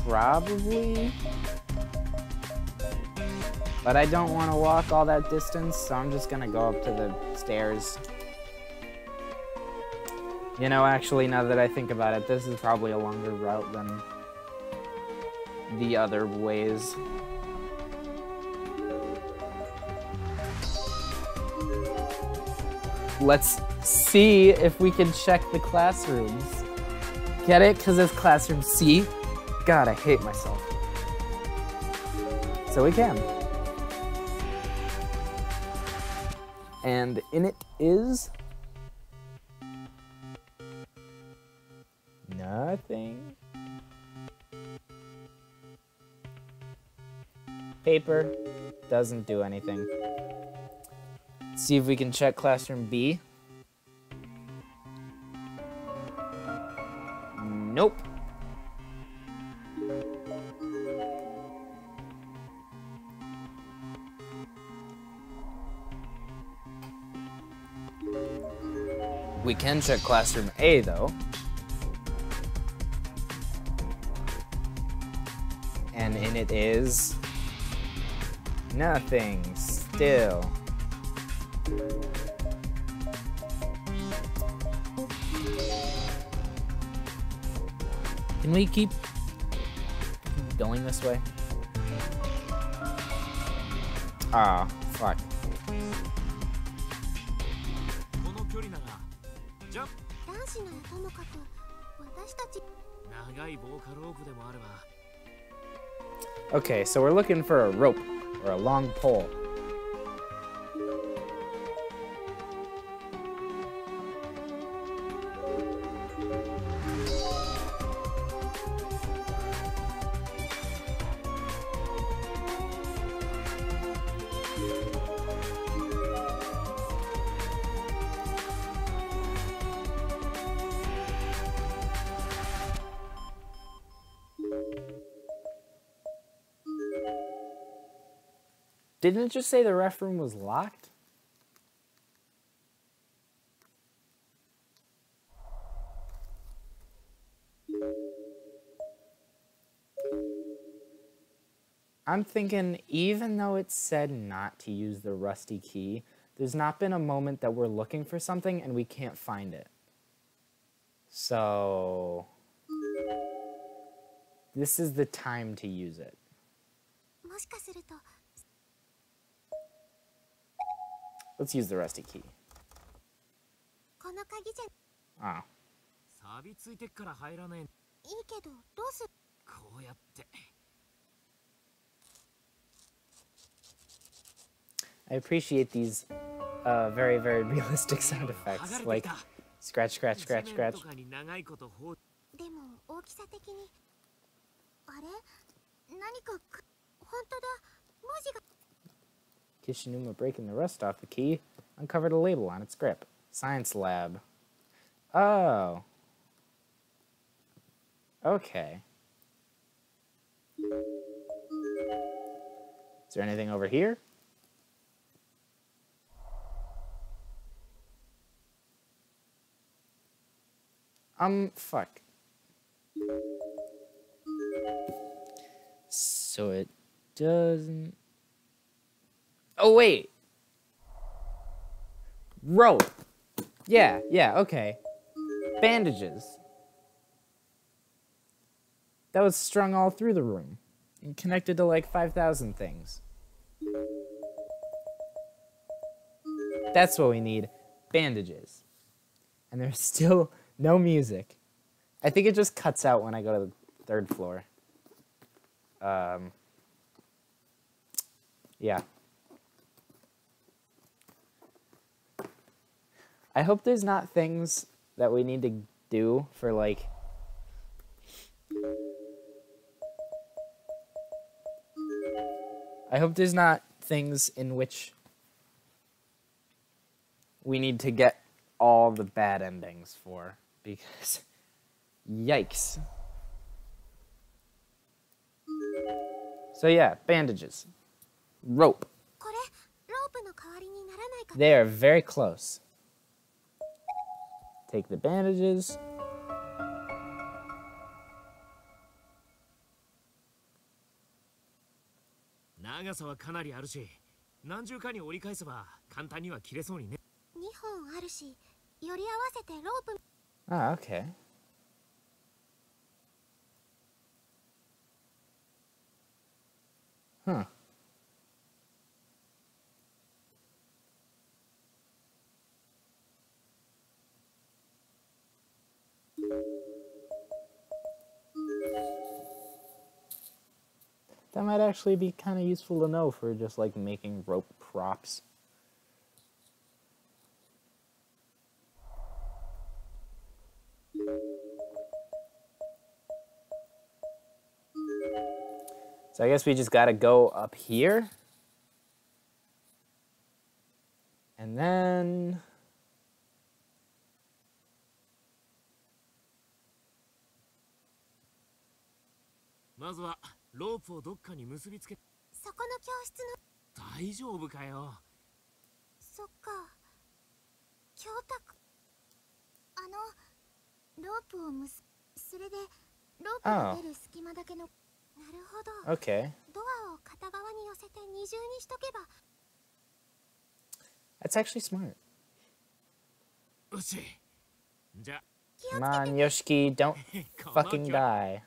Probably. But I don't want to walk all that distance, so I'm just gonna go up to the stairs. You know, actually, now that I think about it, this is probably a longer route than the other ways. Let's see if we can check the classrooms. Get it? Because it's classroom C. God, I hate myself. So we can. And in it is nothing. Paper doesn't do anything. See if we can check classroom B. Nope. We can check classroom A, though. And in it is nothing still. Can we keep going this way? Ah, fuck. この距離ならジャンプ男子ならともかく私たち長い棒かロープでもあれば Okay, so we're looking for a rope or a long pole. Didn't it just say the ref room was locked? I'm thinking, even though it said not to use the rusty key, there's not been a moment that we're looking for something and we can't find it. So this is the time to use it. もしかすると Let's use the rusty key. この鍵じゃ Oh. 錆びついてっから入らねえいいけどどうするこうやって I appreciate these very, very realistic sound effects, like scratch, scratch, scratch, scratch. とかに長いこと放でも大きさ的にあれ何か本当だ文字が Kishinuma breaking the rust off the key uncovered a label on its grip. Science lab. Oh. Okay. Is there anything over here? Fuck. So it doesn't... Oh, wait. Rope. Yeah, okay. Bandages. That was strung all through the room and connected to like 5,000 things. That's what we need. Bandages. And there's still no music. I think it just cuts out when I go to the 3rd floor. Yeah. I hope there's not things that we need to do for, like... I hope there's not things in which we need to get all the bad endings for, because... Yikes. So yeah, bandages. Rope. これロープの代わりにならないか They are very close. Take the bandages. 長さはかなりあるし何重かに折り返せば簡単には切れそうにね2本あるしより合わせてロープ Ah, okay. Huh. That might actually be kind of useful to know for just like making rope props. So I guess we just gotta go up here. And then...まずはロープをどっかに結びつけそこの教室の大丈夫かよそっか教託 Oh. Okay. That's actually smart. Come on, Yoshiki, don't fucking die.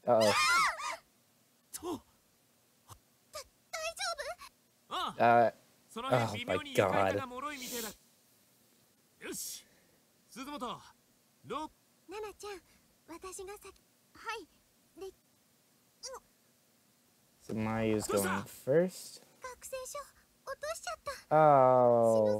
Uh-oh. Oh my god. So Mayu's going first. Oh.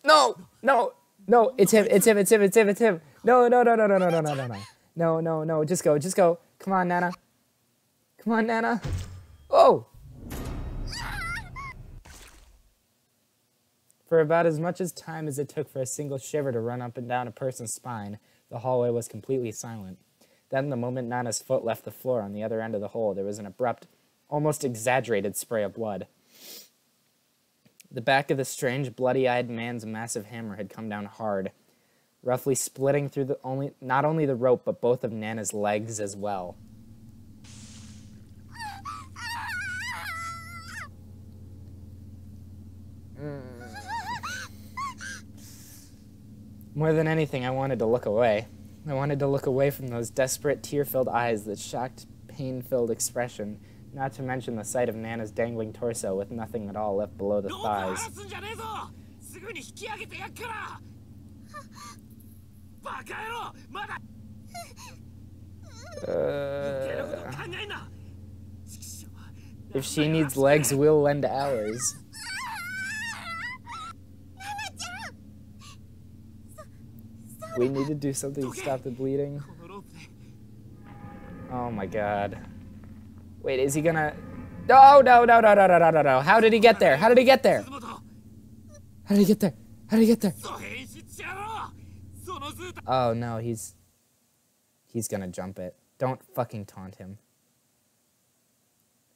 No, no, no, it's him, it's him, it's him, it's him, it's him. No, no, no, no, no, no, no, no, no, no. No, no, no, just go, just go. Come on, Nana. Come on, Nana. Oh! For about as much as time as it took for a single shiver to run up and down a person's spine, the hallway was completely silent. Then, the moment Nana's foot left the floor on the other end of the hole, there was an abrupt, almost exaggerated spray of blood. The back of the strange, bloody-eyed man's massive hammer had come down hard, roughly splitting through not only the rope, but both of Nana's legs as well. More than anything, I wanted to look away. I wanted to look away from those desperate, tear-filled eyes, that shocked, pain-filled expression, not to mention the sight of Nana's dangling torso with nothing at all left below the thighs. If she needs legs, we'll lend ours. We need to do something to stop the bleeding. Oh my god. Wait, is he gonna... No, no, no, no, no, no, no, no, no. How did he get there? How did he get there? How did he get there? How did he get there? Oh no, he's gonna jump it. Don't fucking taunt him.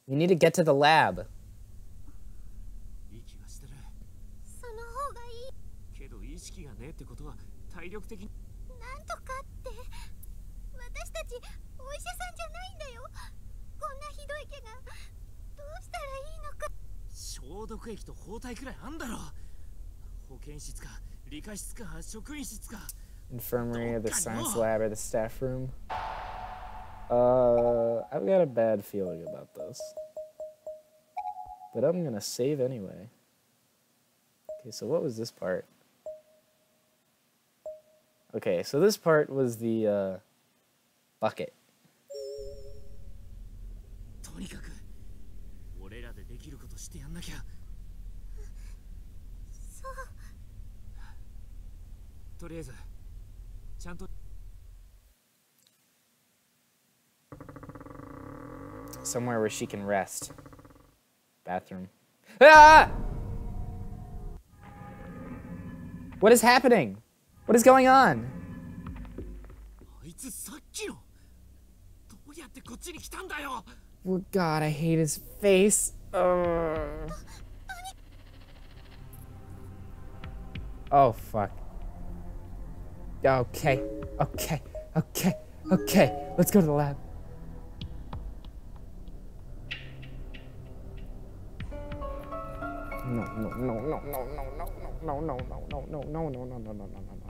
You need to get to the lab. Infirmary or the science lab or the staff room. I've got a bad feeling about this. But I'm gonna save anyway. Okay, so what was this part? Okay, so this part was the, bucket. Somewhere where she can rest. Bathroom. Ah! What is happening? What is going on? Oh god, I hate his face. Oh fuck. Okay, okay, okay, okay. Let's go to the lab. No, no, no, no, no, no, no, no, no, no, no, no, no, no, no, no, no, no,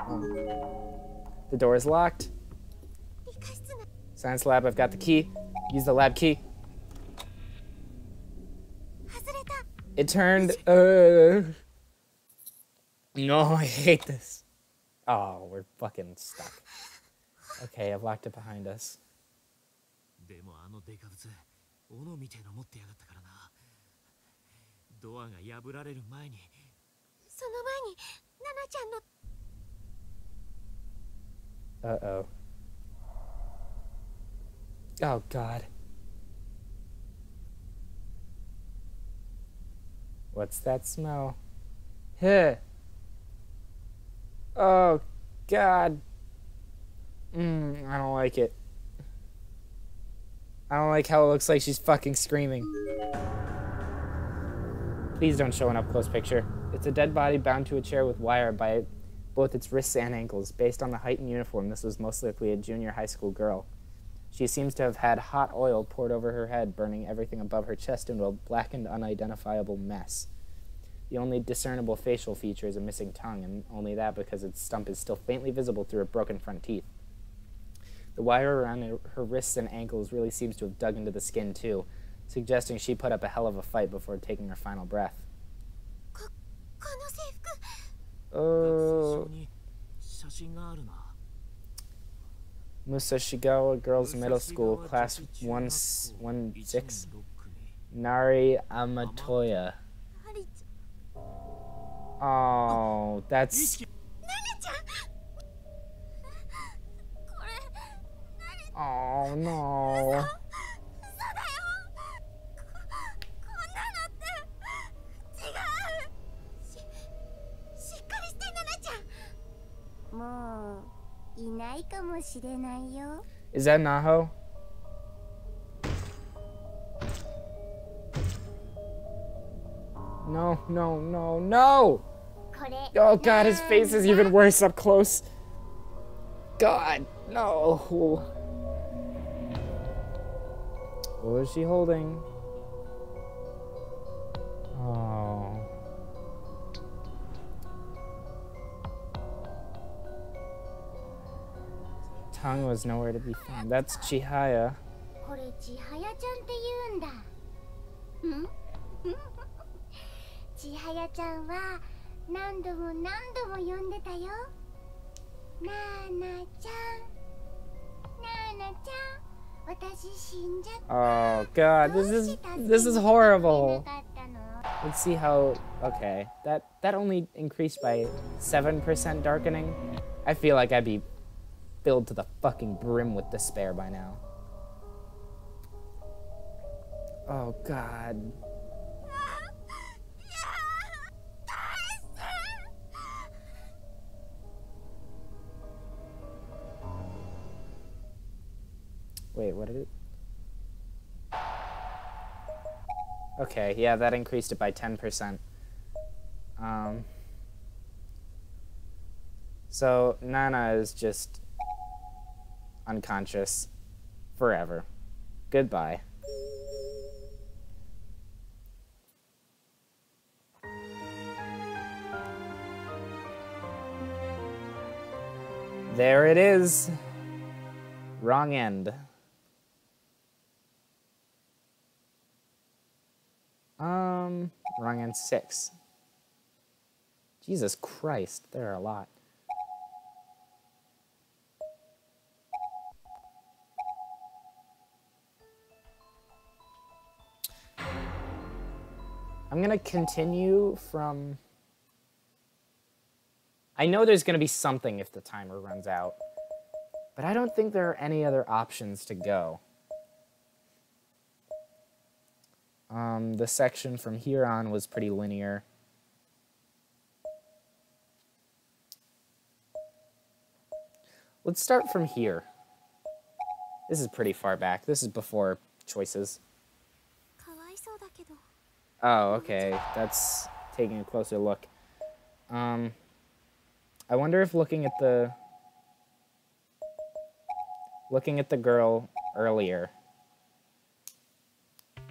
no, no. The door is locked. Science lab, I've got the key. Use the lab key. It turned, No, I hate this. Oh, we're fucking stuck. Okay, I've locked it behind us. Uh-oh. Oh, God. What's that smell? Huh. Oh, God. I don't like it. I don't like how it looks like she's fucking screaming. Please don't show an up-close picture. It's a dead body bound to a chair with wire by both its wrists and ankles. Based on the height and uniform, this was most likely a junior high school girl. She seems to have had hot oil poured over her head, burning everything above her chest into a blackened, unidentifiable mess. The only discernible facial feature is a missing tongue, and only that because its stump is still faintly visible through her broken front teeth. The wire around her wrists and ankles really seems to have dug into the skin, too, suggesting she put up a hell of a fight before taking her final breath. Oh. Musashigawa Girls Middle School, Class 116, Nari Amatoya. Oh, that's... Oh, no. Is that Naho? No, no, no, no! Oh god, his face is even worse up close. God, no. What is she holding? Oh. Tongue was nowhere to be found. That's Chihaya. Oh god, this is horrible. Let's see how... Okay, that only increased by 7% darkening. I feel like I'd be filled to the fucking brim with despair by now. Oh god. Wait, what did it... Okay, yeah, that increased it by 10%. So, Nana is just unconscious forever. Goodbye. There it is. Wrong end. Wrong end 6. Jesus Christ, there are a lot. I'm gonna continue from... I know there's gonna be something if the timer runs out, but I don't think there are any other options to go. The section from here on was pretty linear. Let's start from here. This is pretty far back. This is before choices. Oh, okay. That's taking a closer look. I wonder if looking at the girl earlier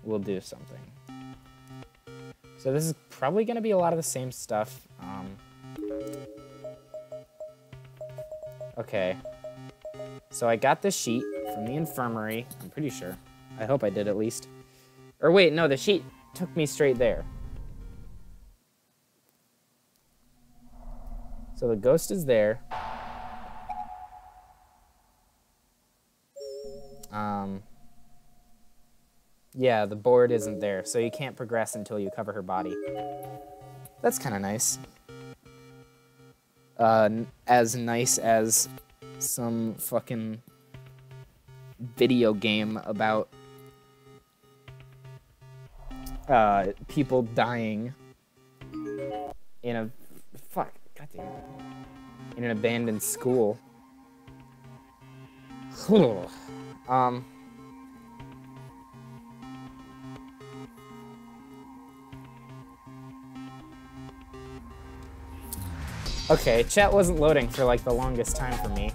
will do something. So this is probably going to be a lot of the same stuff. Okay. So I got this sheet from the infirmary. I'm pretty sure. I hope I did at least. Or wait, no, the sheet took me straight there. So the ghost is there. Yeah, the board isn't there, so you can't progress until you cover her body. That's kind of nice. As nice as some fucking video game about people dying in a... Fuck, goddamn. in an abandoned school. Okay, chat wasn't loading for like the longest time for me.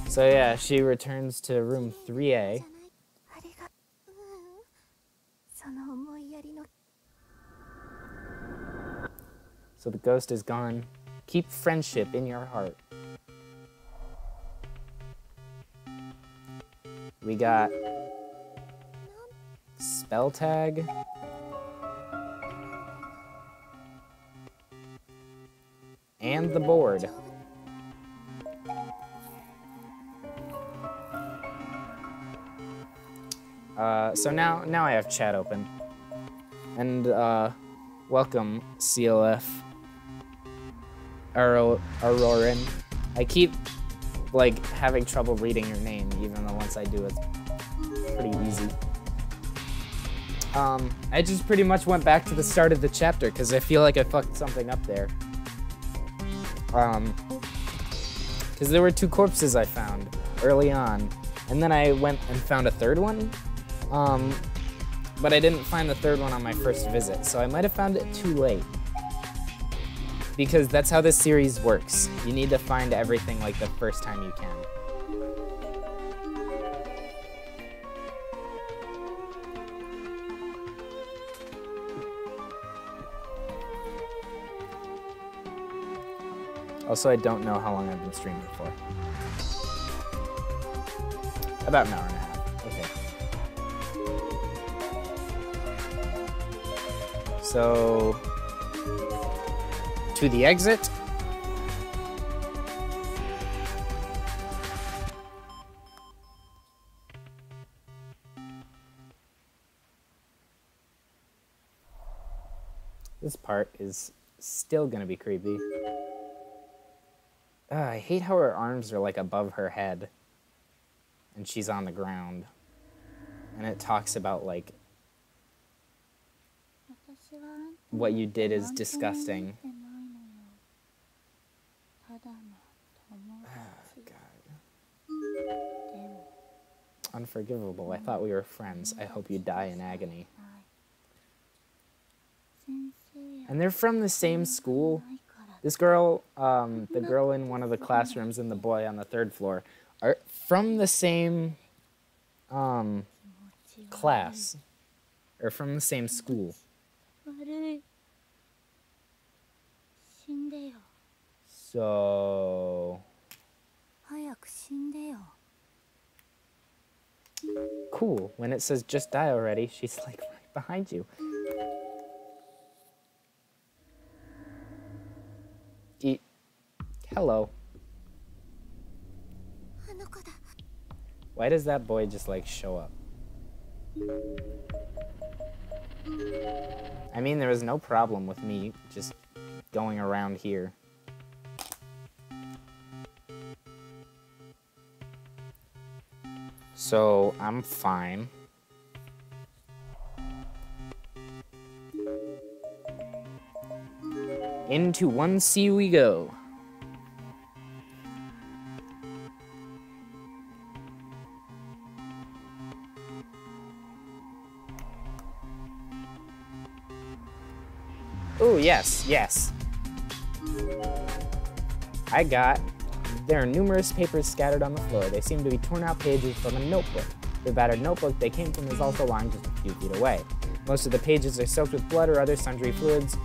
So yeah, she returns to room 3A. So the ghost is gone. Keep friendship in your heart. We got spell tag. And the board. So now I have chat open. And welcome CLF Auroran. I keep like having trouble reading your name, even though once I do it's pretty easy. I just pretty much went back to the start of the chapter because I feel like I fucked something up there. Because there were 2 corpses I found early on, and then I went and found a 3rd one. But I didn't find the 3rd one on my first visit, so I might have found it too late. Because that's how this series works. You need to find everything like the first time you can. Also, I don't know how long I've been streaming for. About an hour and a half. Okay. So, to the exit. This part is still gonna be creepy. I hate how her arms are like above her head and she's on the ground. And it talks about like what you did is disgusting. Oh, God. Unforgivable. I thought we were friends. I hope you die in agony. And they're from the same school. This girl, the girl in one of the classrooms and the boy on the 3rd floor are from the same class, or from the same school. So... Cool. When it says just die already, she's like right behind you. Hello. Why does that boy just like show up? I mean, there was no problem with me just going around here. So, I'm fine. Into 1C we go. Oh, yes, yes. There are numerous papers scattered on the floor. They seem to be torn out pages from a notebook. The battered notebook they came from is also lying just a few feet away. Most of the pages are soaked with blood or other sundry fluids,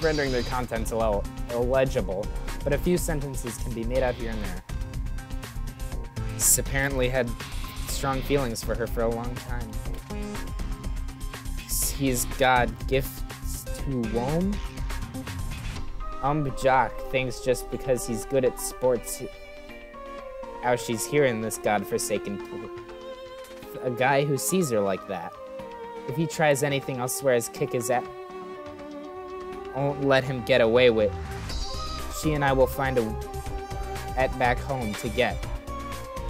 rendering their contents illegible, but a few sentences can be made out here and there. This apparently had strong feelings for her for a long time. He's God, gifts to Wom? Jock thinks just because he's good at sports, how she's here in this godforsaken pool. A guy who sees her like that. If he tries anything, I'll swear his kick his ass. Won't let him get away with. She and I will find a back home to get.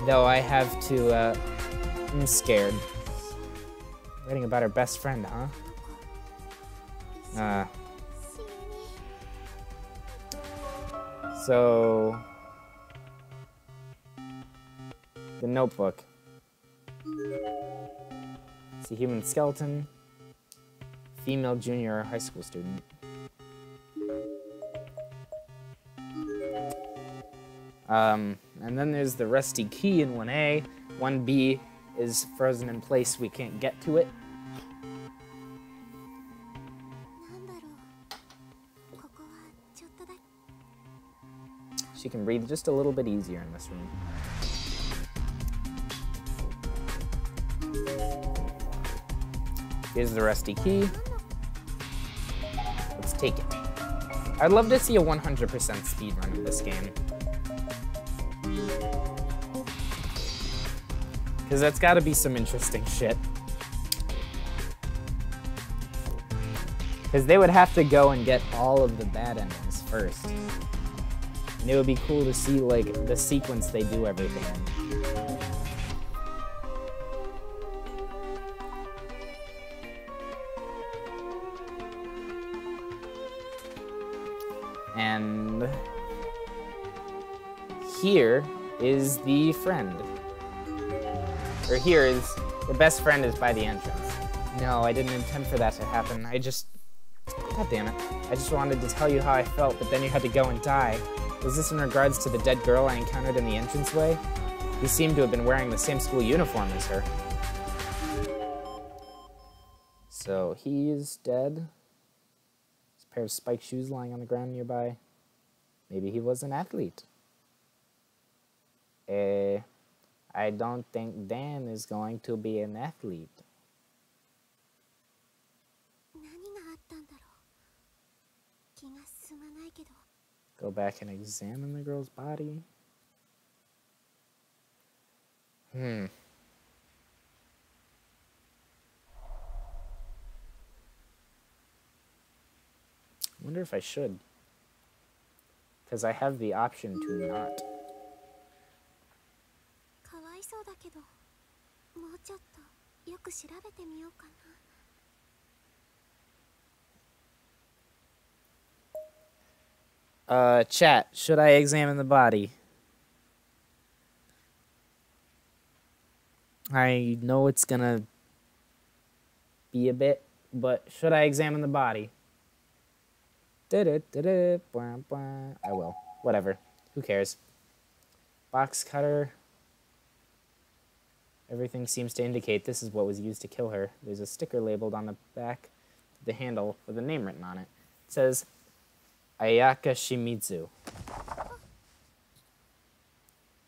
Though I have to, I'm scared. Writing about her best friend, huh? So, the Notebook. It's a human skeleton, female junior high school student. And then there's the rusty key in 1A. 1B is frozen in place. We can't get to it. She can breathe just a little bit easier in this room. Here's the rusty key. Let's take it. I'd love to see a 100% speedrun of this game. Because that's got to be some interesting shit. Because they would have to go and get all of the bad endings first. And it would be cool to see, like, the sequence they do everything in. And here is the friend. Or here is, the best friend is by the entrance. No, I didn't intend for that to happen. God damn it. I just wanted to tell you how I felt, but then you had to go and die. Was this in regards to the dead girl I encountered in the entranceway? He seemed to have been wearing the same school uniform as her. So, he's dead. There's a pair of spiked shoes lying on the ground nearby. Maybe he was an athlete. I don't think Dan is going to be an athlete. Go back and examine the girl's body. Wonder if I should. Because I have the option to not. Chat, should I examine the body? I know it's gonna be a bit, but should I examine the body? I will. Whatever. Who cares? Box cutter. Everything seems to indicate this is what was used to kill her. There's a sticker labeled on the back of the handle with a name written on it. It says, Ayaka Shimizu.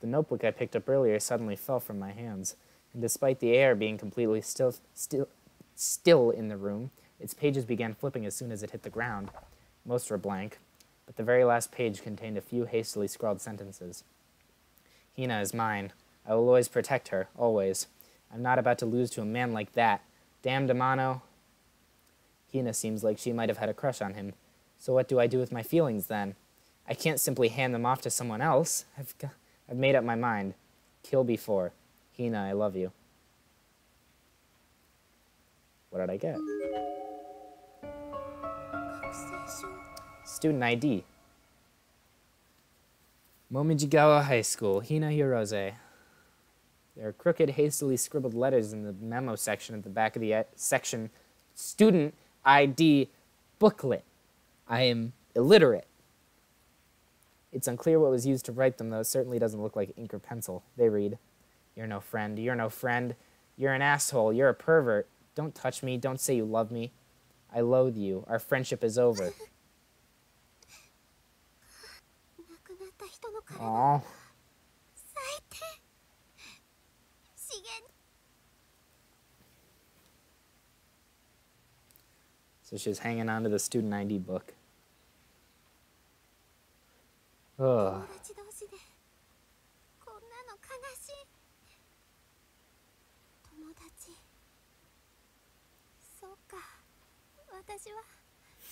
The notebook I picked up earlier suddenly fell from my hands, and despite the air being completely still in the room, its pages began flipping as soon as it hit the ground. Most were blank, but the very last page contained a few hastily scrawled sentences. Hina is mine. I will always protect her, always. I'm not about to lose to a man like that. Damn Damano. Hina seems like she might have had a crush on him. So what do I do with my feelings then? I can't simply hand them off to someone else. I've made up my mind. Kill before. Hina, I love you. What did I get? Student ID. Momijigawa High School, Hina Hirose. There are crooked, hastily scribbled letters in the memo section at the back of the section Student ID booklet. I am illiterate. It's unclear what was used to write them, though it certainly doesn't look like ink or pencil. They read, "You're no friend. You're no friend. You're an asshole. You're a pervert. Don't touch me. Don't say you love me. I loathe you. Our friendship is over." Aww. So she's hanging on to the student ID book. Ugh.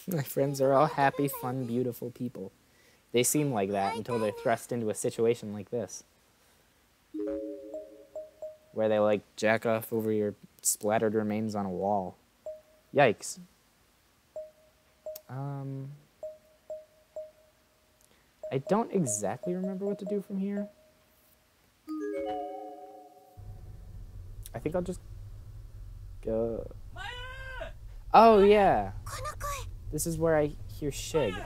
My friends are all happy, fun, beautiful people. They seem like that until they're thrust into a situation like this. Where they, like, jack off over your splattered remains on a wall. Yikes. Um, I don't exactly remember what to do from here. I think I'll just go. Oh, yeah. This is where I hear Shig.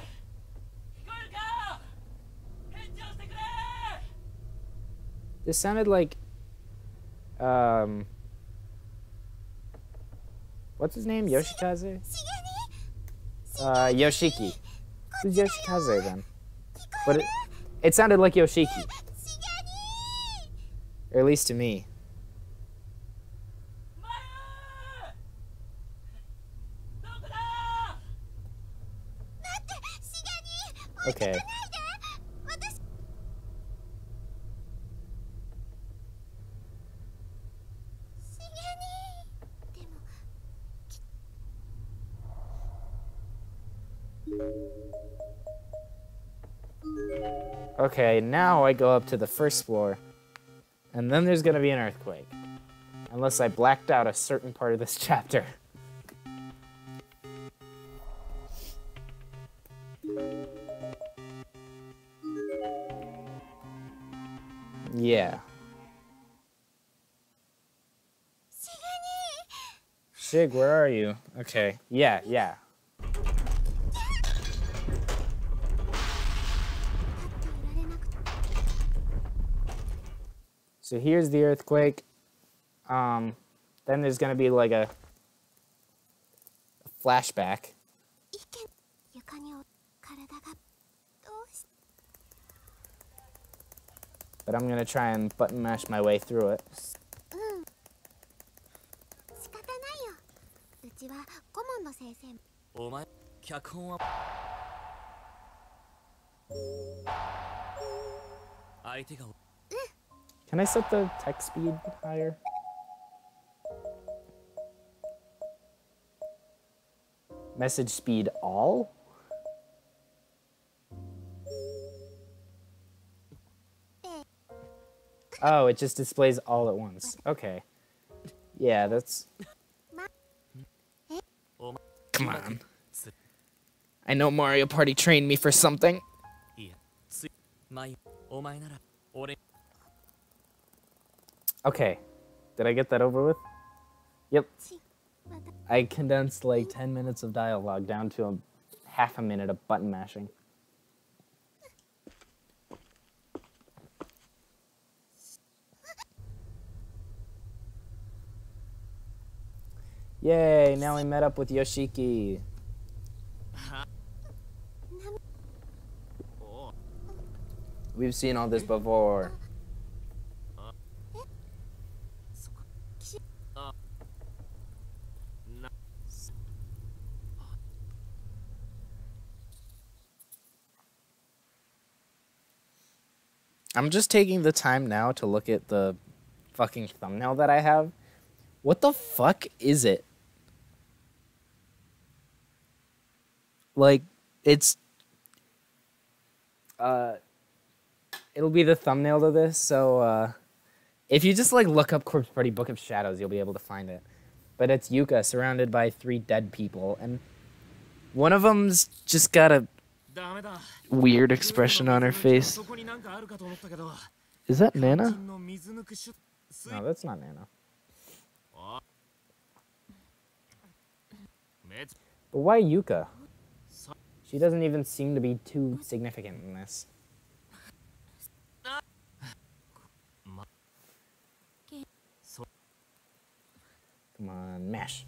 This sounded like, what's his name? Yoshikaze? Yoshiki. Who's Yoshikaze then? But it sounded like Yoshiki. Or at least to me. Okay. Okay, now I go up to the first floor, and then there's gonna be an earthquake. Unless I blacked out a certain part of this chapter. Yeah. Shig, where are you? Okay. Yeah. So here's the earthquake. Then there's gonna be like a flashback. But I'm gonna try and button mash my way through it. Can I set the text speed higher? Message speed all? Oh, it just displays all at once. Okay. Yeah, that's... Come on. I know Mario Party trained me for something. Okay. Did I get that over with? Yep. I condensed like 10 minutes of dialogue down to half a minute of button mashing. Yay, now we met up with Yoshiki. We've seen all this before. I'm just taking the time now to look at the fucking thumbnail that I have. What the fuck is it? Like, it's... it'll be the thumbnail to this, so, if you just, like, look up Corpse Party Book of Shadows, you'll be able to find it. But it's Yuka surrounded by 3 dead people, and one of them's just got a weird expression on her face. Is that Nana? No, that's not Nana. But why Yuka? She doesn't even seem to be too significant in this. Come on, mash.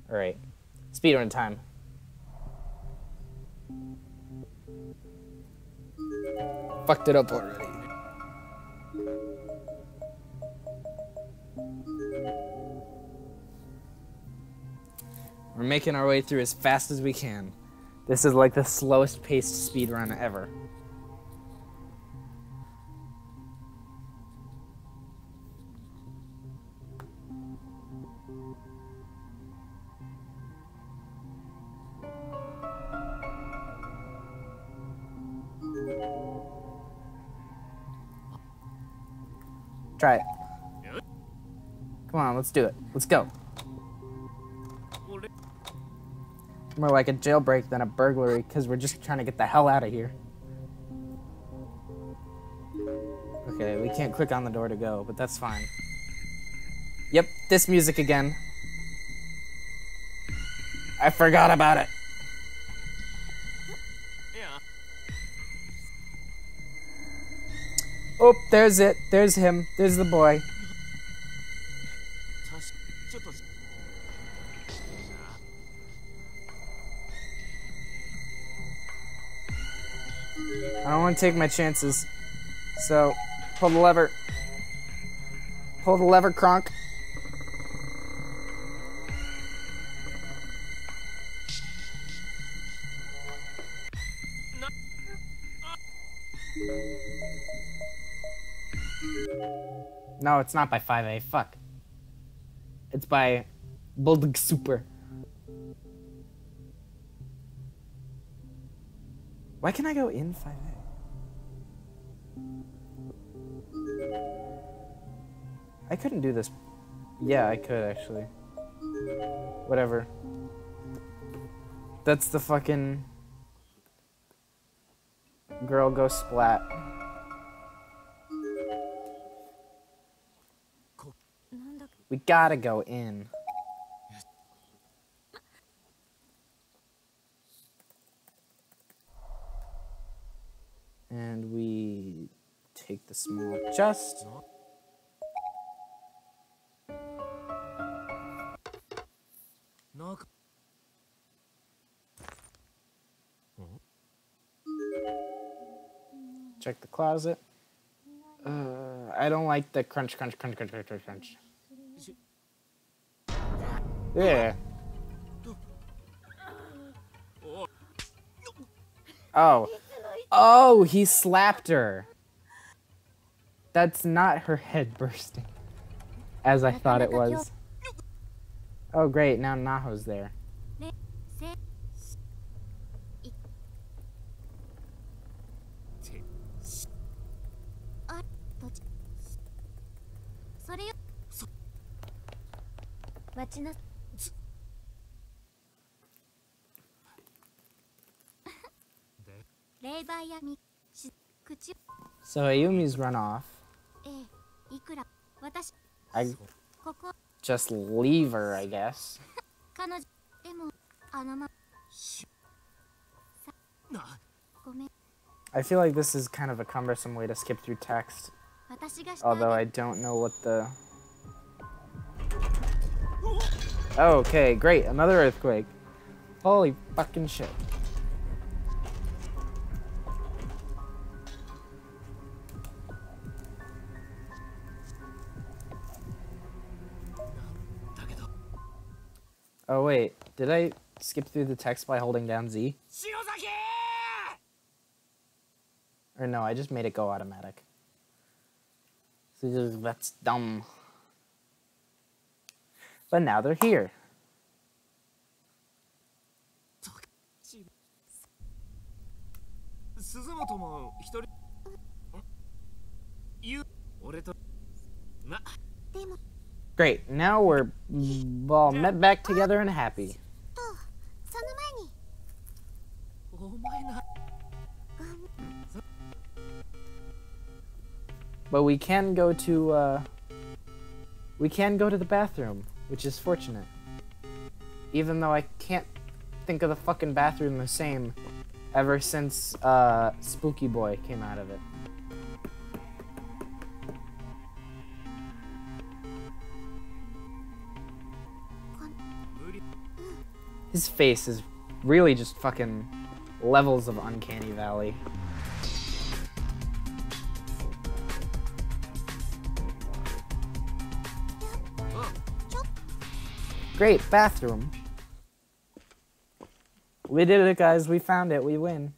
Alright. Speedrun time. Fucked it up already. We're making our way through as fast as we can. This is like the slowest paced speedrun ever. Try it. Come on, let's do it. Let's go. More like a jailbreak than a burglary, because we're just trying to get the hell out of here. Okay, we can't click on the door to go, but that's fine. Yep, this music again. I forgot about it. Oh, there's it. There's him. There's the boy. I don't want to take my chances. So, pull the lever. Pull the lever, Kronk. No, it's not by 5A. Fuck. It's by Bulldog Super. Why can I go in 5A? I couldn't do this. Yeah, I could actually. Whatever. That's the fucking girl go splat. We gotta go in. And we take the small chest. Check the closet. I don't like the crunch, crunch, crunch, crunch, crunch, crunch, crunch. Yeah. Oh. Oh, he slapped her. That's not her head bursting, as I thought it was. Oh, great. Now Naho's there. So Ayumi's run off. I just leave her, I guess. I feel like this is kind of a cumbersome way to skip through text. Although I don't know what the... Okay, great. Another earthquake. Holy fucking shit. Oh wait, did I skip through the text by holding down Z? Or no, I just made it go automatic. So that's dumb. But now they're here. Great, now we're all met back together and happy. But we can go to the bathroom, which is fortunate. Even though I can't think of the fucking bathroom the same ever since Spooky Boy came out of it. His face is really just fucking levels of Uncanny Valley. Great, bathroom. We did it, guys. We found it. We win.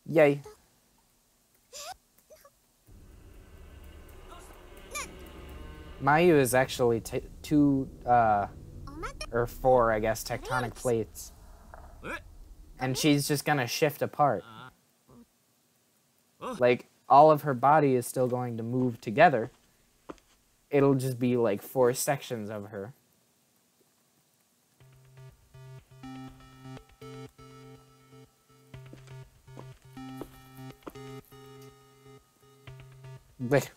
Yay. Mayu is actually two, or four, I guess, tectonic plates. and she's just gonna shift apart. Like, all of her body is still going to move together. It'll just be like 4 sections of her. But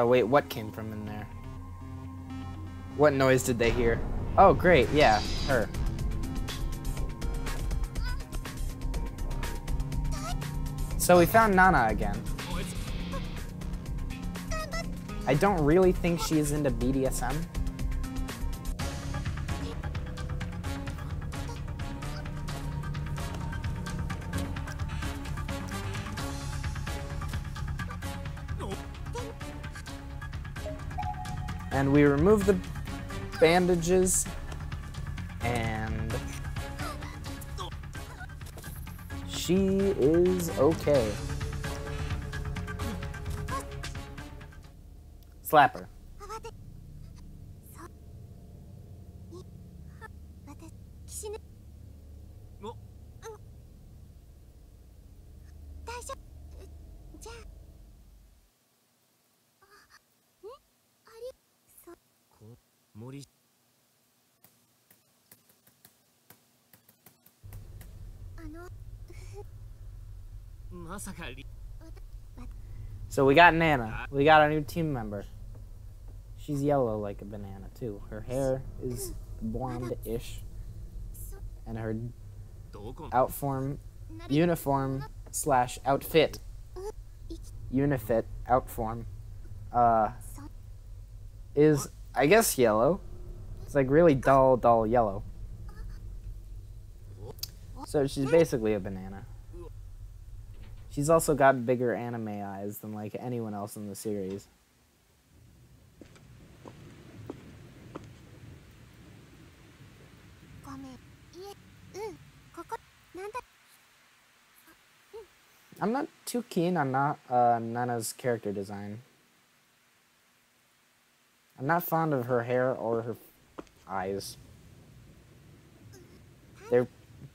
wait, what came from in there? What noise did they hear? Oh, great, yeah, her. So we found Nana again. I don't really think she is into BDSM. And we remove the bandages, and she is okay. Slap her. So we got Nana. We got a new team member. She's yellow like a banana too. Her hair is blonde-ish. And her uniform slash outfit. Unifit outform. Is, I guess, yellow. It's like really dull yellow. So she's basically a banana. She's also got bigger anime eyes than like anyone else in the series. I'm not too keen on Nana's character design. I'm not fond of her hair or her eyes. They're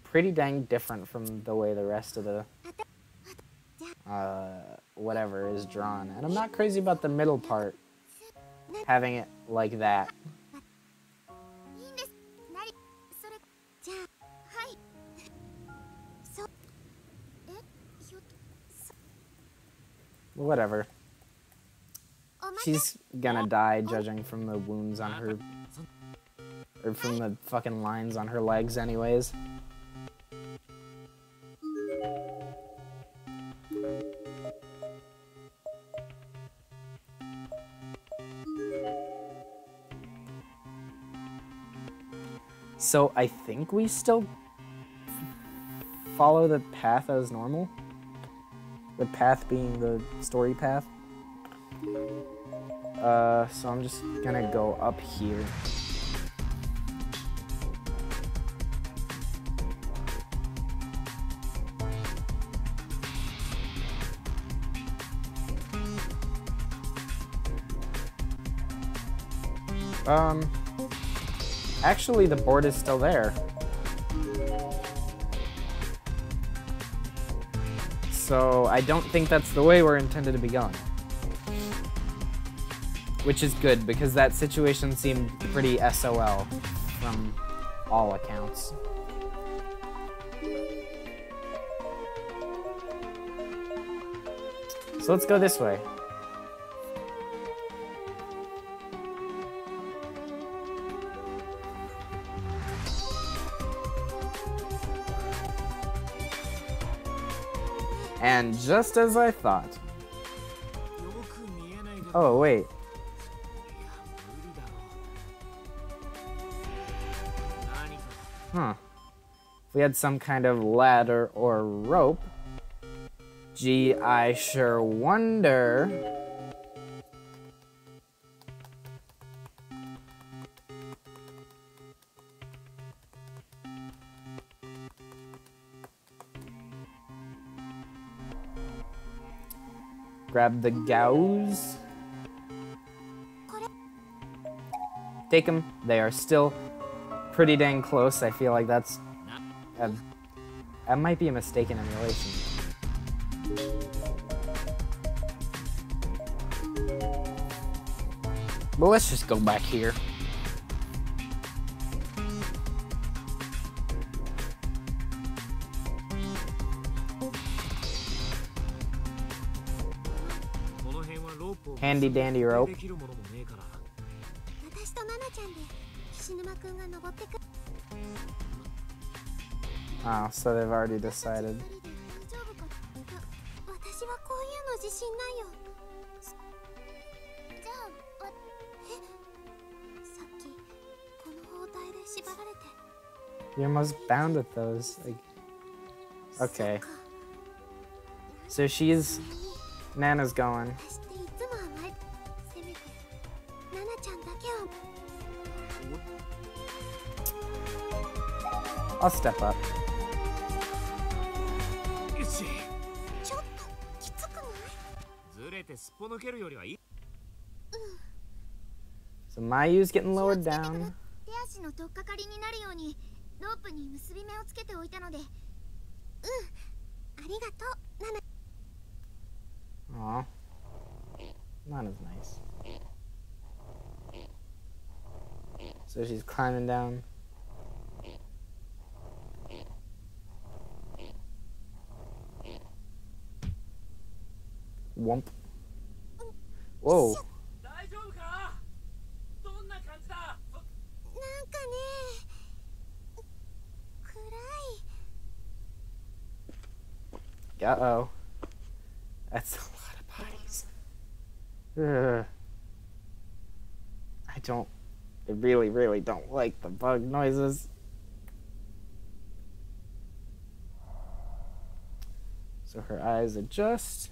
pretty dang different from the way the rest of the whatever is drawn. And I'm not crazy about the middle part having it like that. Whatever. She's gonna die, judging from the wounds on her, or from the fucking lines on her legs anyways. So I think we still follow the path as normal. The path being the story path. So I'm just gonna go up here. Actually, the board is still there. So I don't think that's the way we're intended to be going. Which is good, because that situation seemed pretty SOL from all accounts. So let's go this way. And just as I thought. Oh, wait. Huh. If we had some kind of ladder or rope. Gee, I sure wonder. Grab the gauze. Take them. They are still pretty dang close. I feel like that might be a mistaken emulation. But let's just go back here. Handy dandy rope. Oh, so they've already decided. You're almost bound with those. Like, okay. So Nana's going. I'll step up. So Mayu's getting lowered down. Aw. Nana's nice. So she's climbing down. Womp. Whoa. Uh-oh. That's a lot of bodies. Ugh. I really, really don't like the bug noises. So her eyes adjust.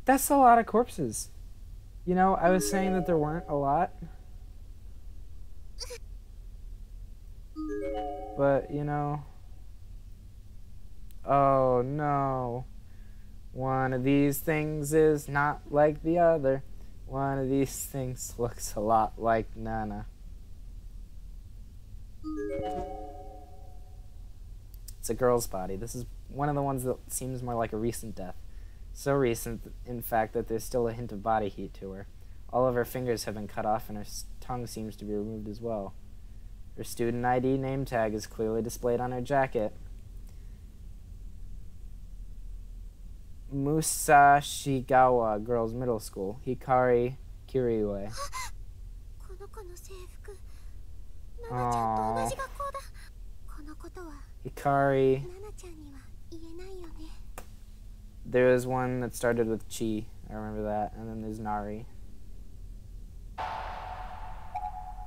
That's a lot of corpses. You know, I was saying that there weren't a lot. But, you know... Oh, no. One of these things is not like the other. One of these things looks a lot like Nana. It's a girl's body. This is one of the ones that seems more like a recent death. So recent, in fact, that there's still a hint of body heat to her. All of her fingers have been cut off and her tongue seems to be removed as well. Her student ID name tag is clearly displayed on her jacket. Musashigawa Girls Middle School. Hikari Kiriue. Aww. Hikari. There was one that started with Chi. I remember that. And then there's Nari.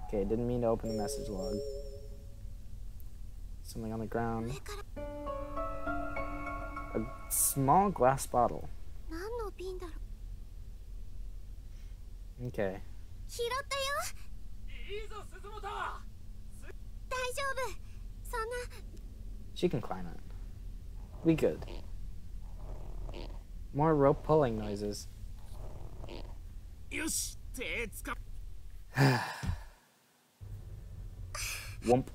Okay, didn't mean to open the message log. Something on the ground. A small glass bottle. Okay. She can climb it. We good. More rope pulling noises. Whoomp.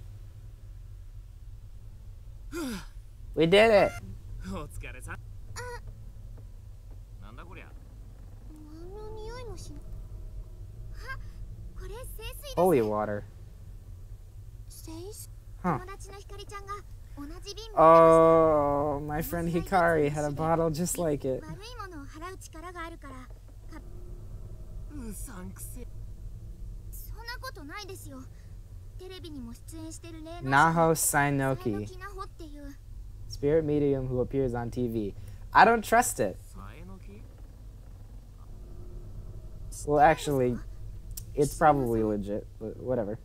We did it! Holy water. Huh. Oh, my friend Hikari had a bottle just like it. Naho Sainoki. Spirit medium who appears on TV. I don't trust it. Well, actually, it's probably legit, but whatever.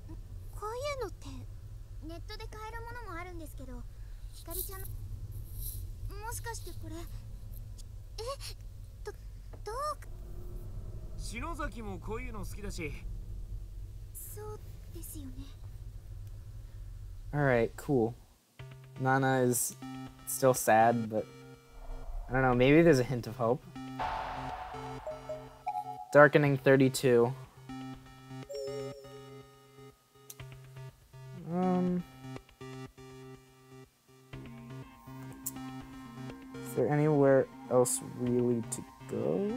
Alright, cool. Nana is still sad, but I don't know, maybe there's a hint of hope. Darkening 32. Is there anywhere else really to go?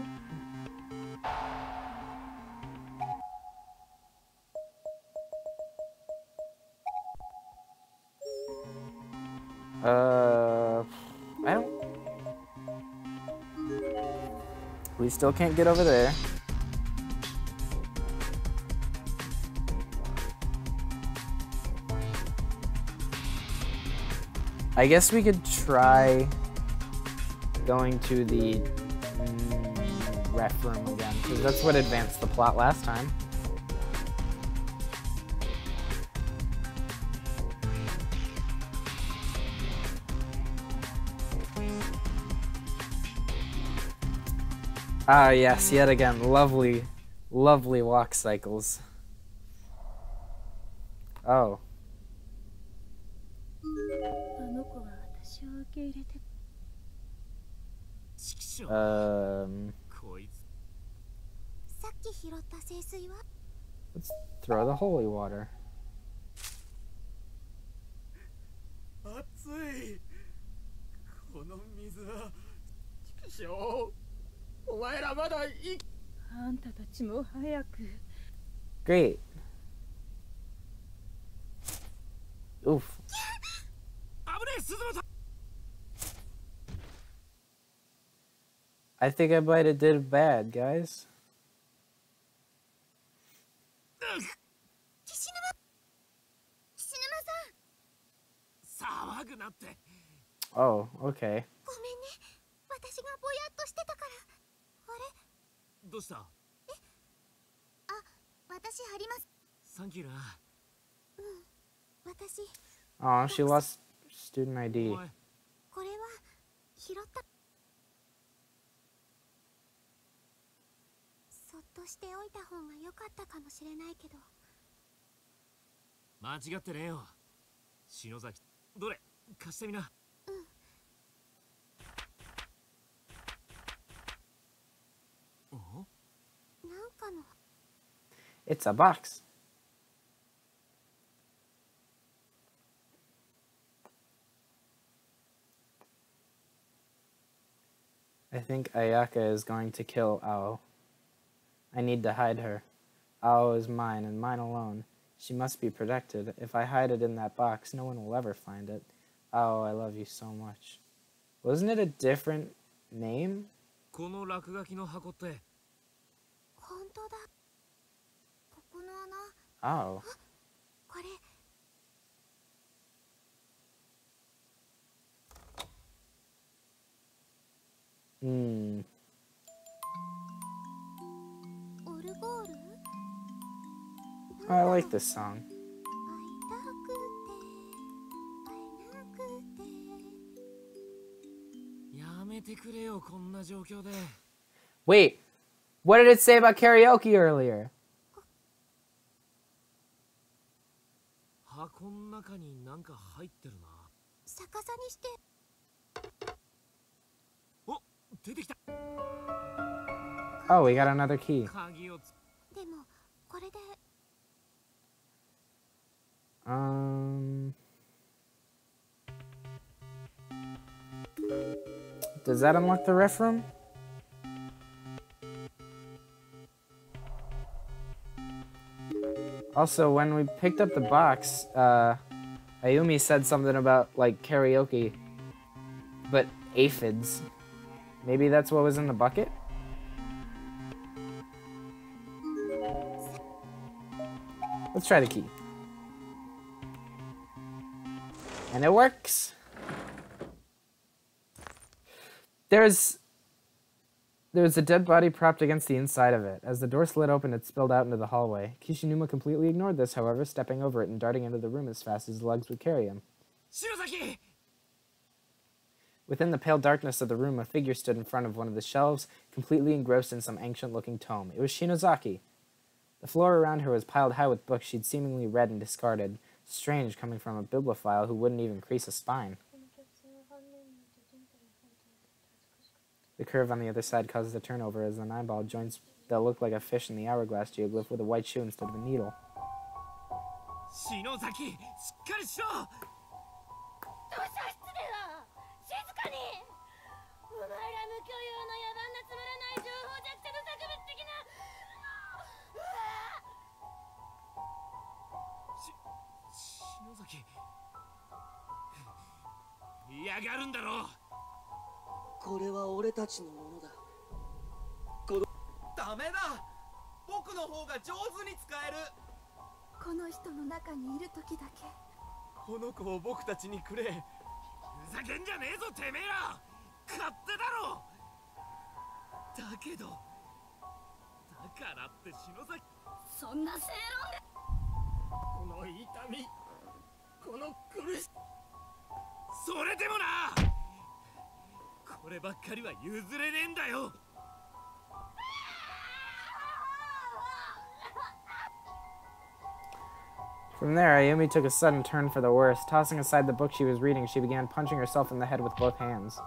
I don't... We still can't get over there. I guess we could try going to the ref room again, because that's what advanced the plot last time. Ah, yes, yet again, lovely, lovely walk cycles. Oh. Let's throw the holy water. Great. Oof. I think I might have did bad, guys. Oh, okay. Oh, she lost student ID. It's a box. I think Ayaka is going to kill Ao. I need to hide her. Ao is mine and mine alone. She must be protected. If I hide it in that box, no one will ever find it. Ao, I love you so much. Wasn't it a different name? Oh. I like this song. Wait, what did it say about karaoke earlier? Oh, we got another key. Does that unlock the ref room? Also, when we picked up the box, Ayumi said something about, like, karaoke, but aphids. Maybe that's what was in the bucket? Let's try the key. And it works! There's a dead body propped against the inside of it. As the door slid open, it spilled out into the hallway. Kishinuma completely ignored this, however, stepping over it and darting into the room as fast as his legs would carry him. Shinozaki! Within the pale darkness of the room, a figure stood in front of one of the shelves, completely engrossed in some ancient-looking tome. It was Shinozaki. The floor around her was piled high with books she'd seemingly read and discarded. Strange, coming from a bibliophile who wouldn't even crease a spine. The curve on the other side causes a turnover as an eyeball joins that looked like a fish in the hourglass geoglyph with a white shoe instead of a needle. 篠崎、しっかりしろ。図書室では静かに。お前ら無許容の野蛮なつまらない情報弱者の作物的な。篠崎、嫌がるんだろう。これは俺たちのものだ。ダメだ。僕の方が上手に使える。この人の中にいる時だけ。この子を僕たちにくれ。ふざけんじゃねえぞてめえら。勝手だろ。だけどだからって篠崎、そんな正論で。この痛み、この苦し、それでもな、こればっかりは譲れねえんだよ。From there, Ayumi took a sudden turn for the worse. Tossing aside the book she was reading, she began punching herself in the head with both hands.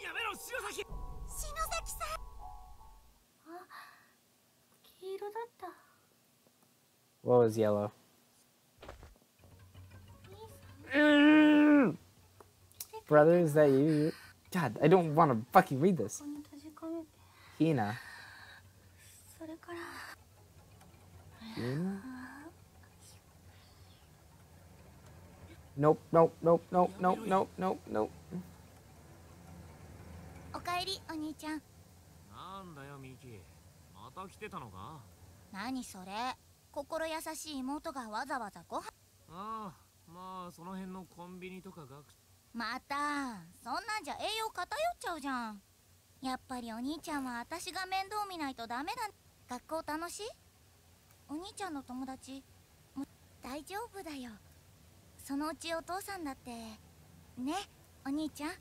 やめろ、篠崎。篠崎さん。あ、黄色だった。What was yellow? Brother, is that you? God, I don't want to fucking read this. Hina. Hina? Nope, nope, nope, nope, nope, nope, nope, nope. おかえり、お兄ちゃん。なんだよミキ、また来てたのか。何それ。心優しい妹がわざわざご飯。ああ、まあその辺のコンビニとか学。またそんなんじゃ栄養偏っちゃうじゃん。やっぱりお兄ちゃんは私が面倒見ないとダメだ。学校楽しい？お兄ちゃんの友達も大丈夫だよ。そのうちお父さんだってね、お兄ちゃん。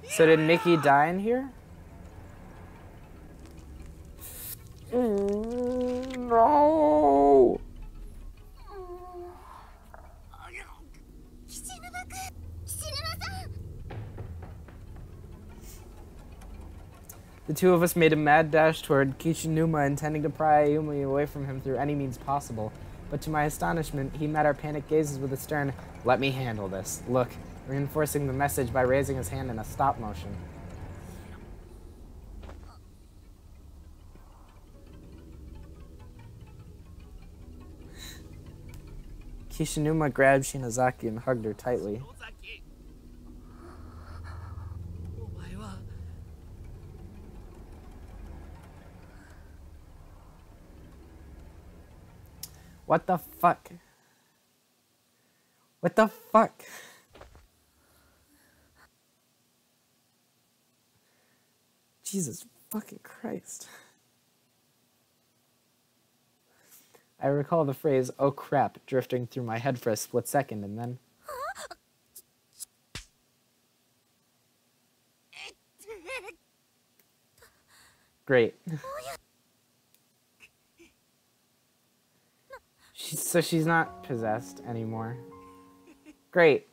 So did Mickey die in here? No! The two of us made a mad dash toward Kishinuma, intending to pry Ayumi away from him through any means possible. But to my astonishment, he met our panicked gazes with a stern, "Let me handle this," look, reinforcing the message by raising his hand in a stop motion. Kishinuma grabbed Shinozaki and hugged her tightly. What the fuck? What the fuck? Jesus fucking Christ. I recall the phrase, "oh crap," drifting through my head for a split second, and then... Great. So she's not possessed anymore. Great.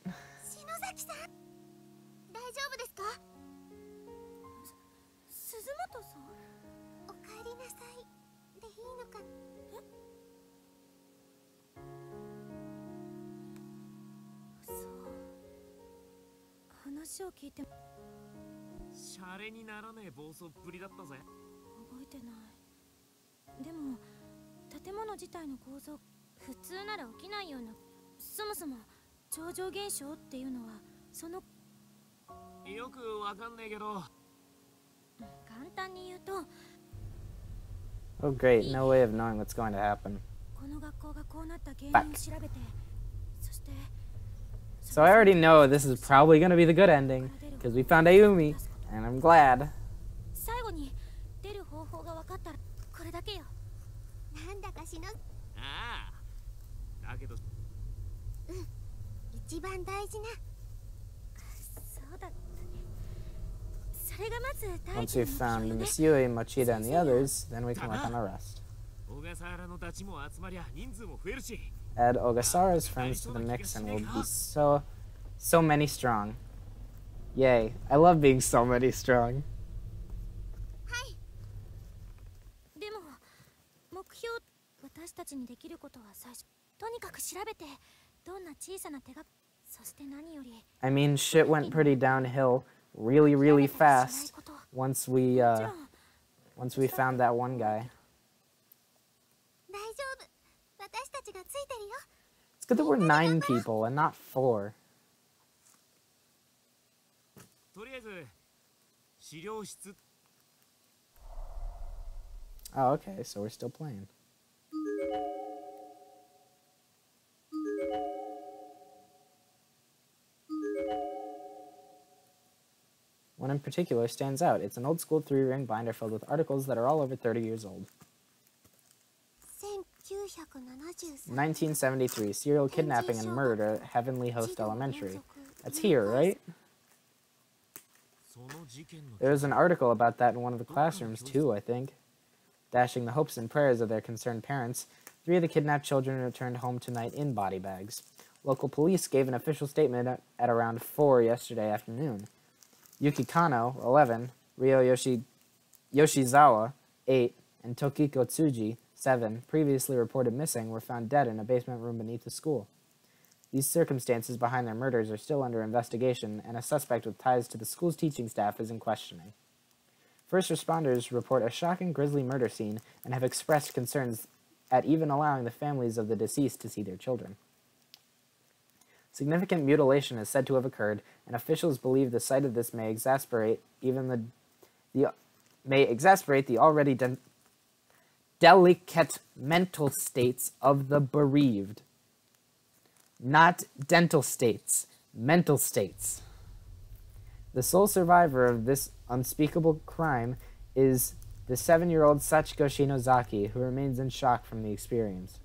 Share にならねえ暴走っぷりだったぜ。覚えてない。でも建物自体の構造普通なら起きないような、そもそも超常現象っていうのはそのよくわかんねえけど、簡単に言うと、 Oh great, no way of knowing what's going to happen. この学校がこうなった原因を調べて、そして So I already know this is probably going to be the good ending, because we found Ayumi, and I'm glad. 最後に出る方法が分かったらこれだけよ。なんだかしの、ああ、だけど一番大事な、そうだったね。それがまず第 Once 一の we've 目 found 標ね。 Mitsui, Mochida, and the others, then we can work on the rest. 小笠原のダチも集まりゃ人数も増えるし。 Add Ogasara's friends to the mix, and we'll be so So many strong. Yay. I love being so many strong. でも目標私たちにできることは最初とにかく調べてどんな小さな手がそして何より I mean, shit went pretty downhill really, really fast once we found that one guy. 大丈夫私たちがついてるよ It's good that we're 9 people and not 4. とりあえず資料室 Oh, okay, so we're still playing. One in particular stands out. It's an old-school 3-ring binder filled with articles that are all over 30 years old. 1973, serial kidnapping and murder at Heavenly Host Elementary. That's here, right? There's an article about that in one of the classrooms, too, I think. Dashing the hopes and prayers of their concerned parents, 3 of the kidnapped children returned home tonight in body bags. Local police gave an official statement at around 4 yesterday afternoon. Yuki Kano, 11, Ryo Yoshizawa, 8, and Tokiko Tsuji, 7, previously reported missing, were found dead in a basement room beneath the school. These circumstances behind their murders are still under investigation, and a suspect with ties to the school's teaching staff is in questioning. First responders report a shocking, grisly murder scene and have expressed concerns at even allowing the families of the deceased to see their children. Significant mutilation is said to have occurred, and officials believe the sight of this may exasperate the already delicate mental states of the bereaved. Not dental states, mental states. The sole survivor of this unspeakable crime is the 7-year-old Sachiko Shinozaki, who remains in shock from the experience.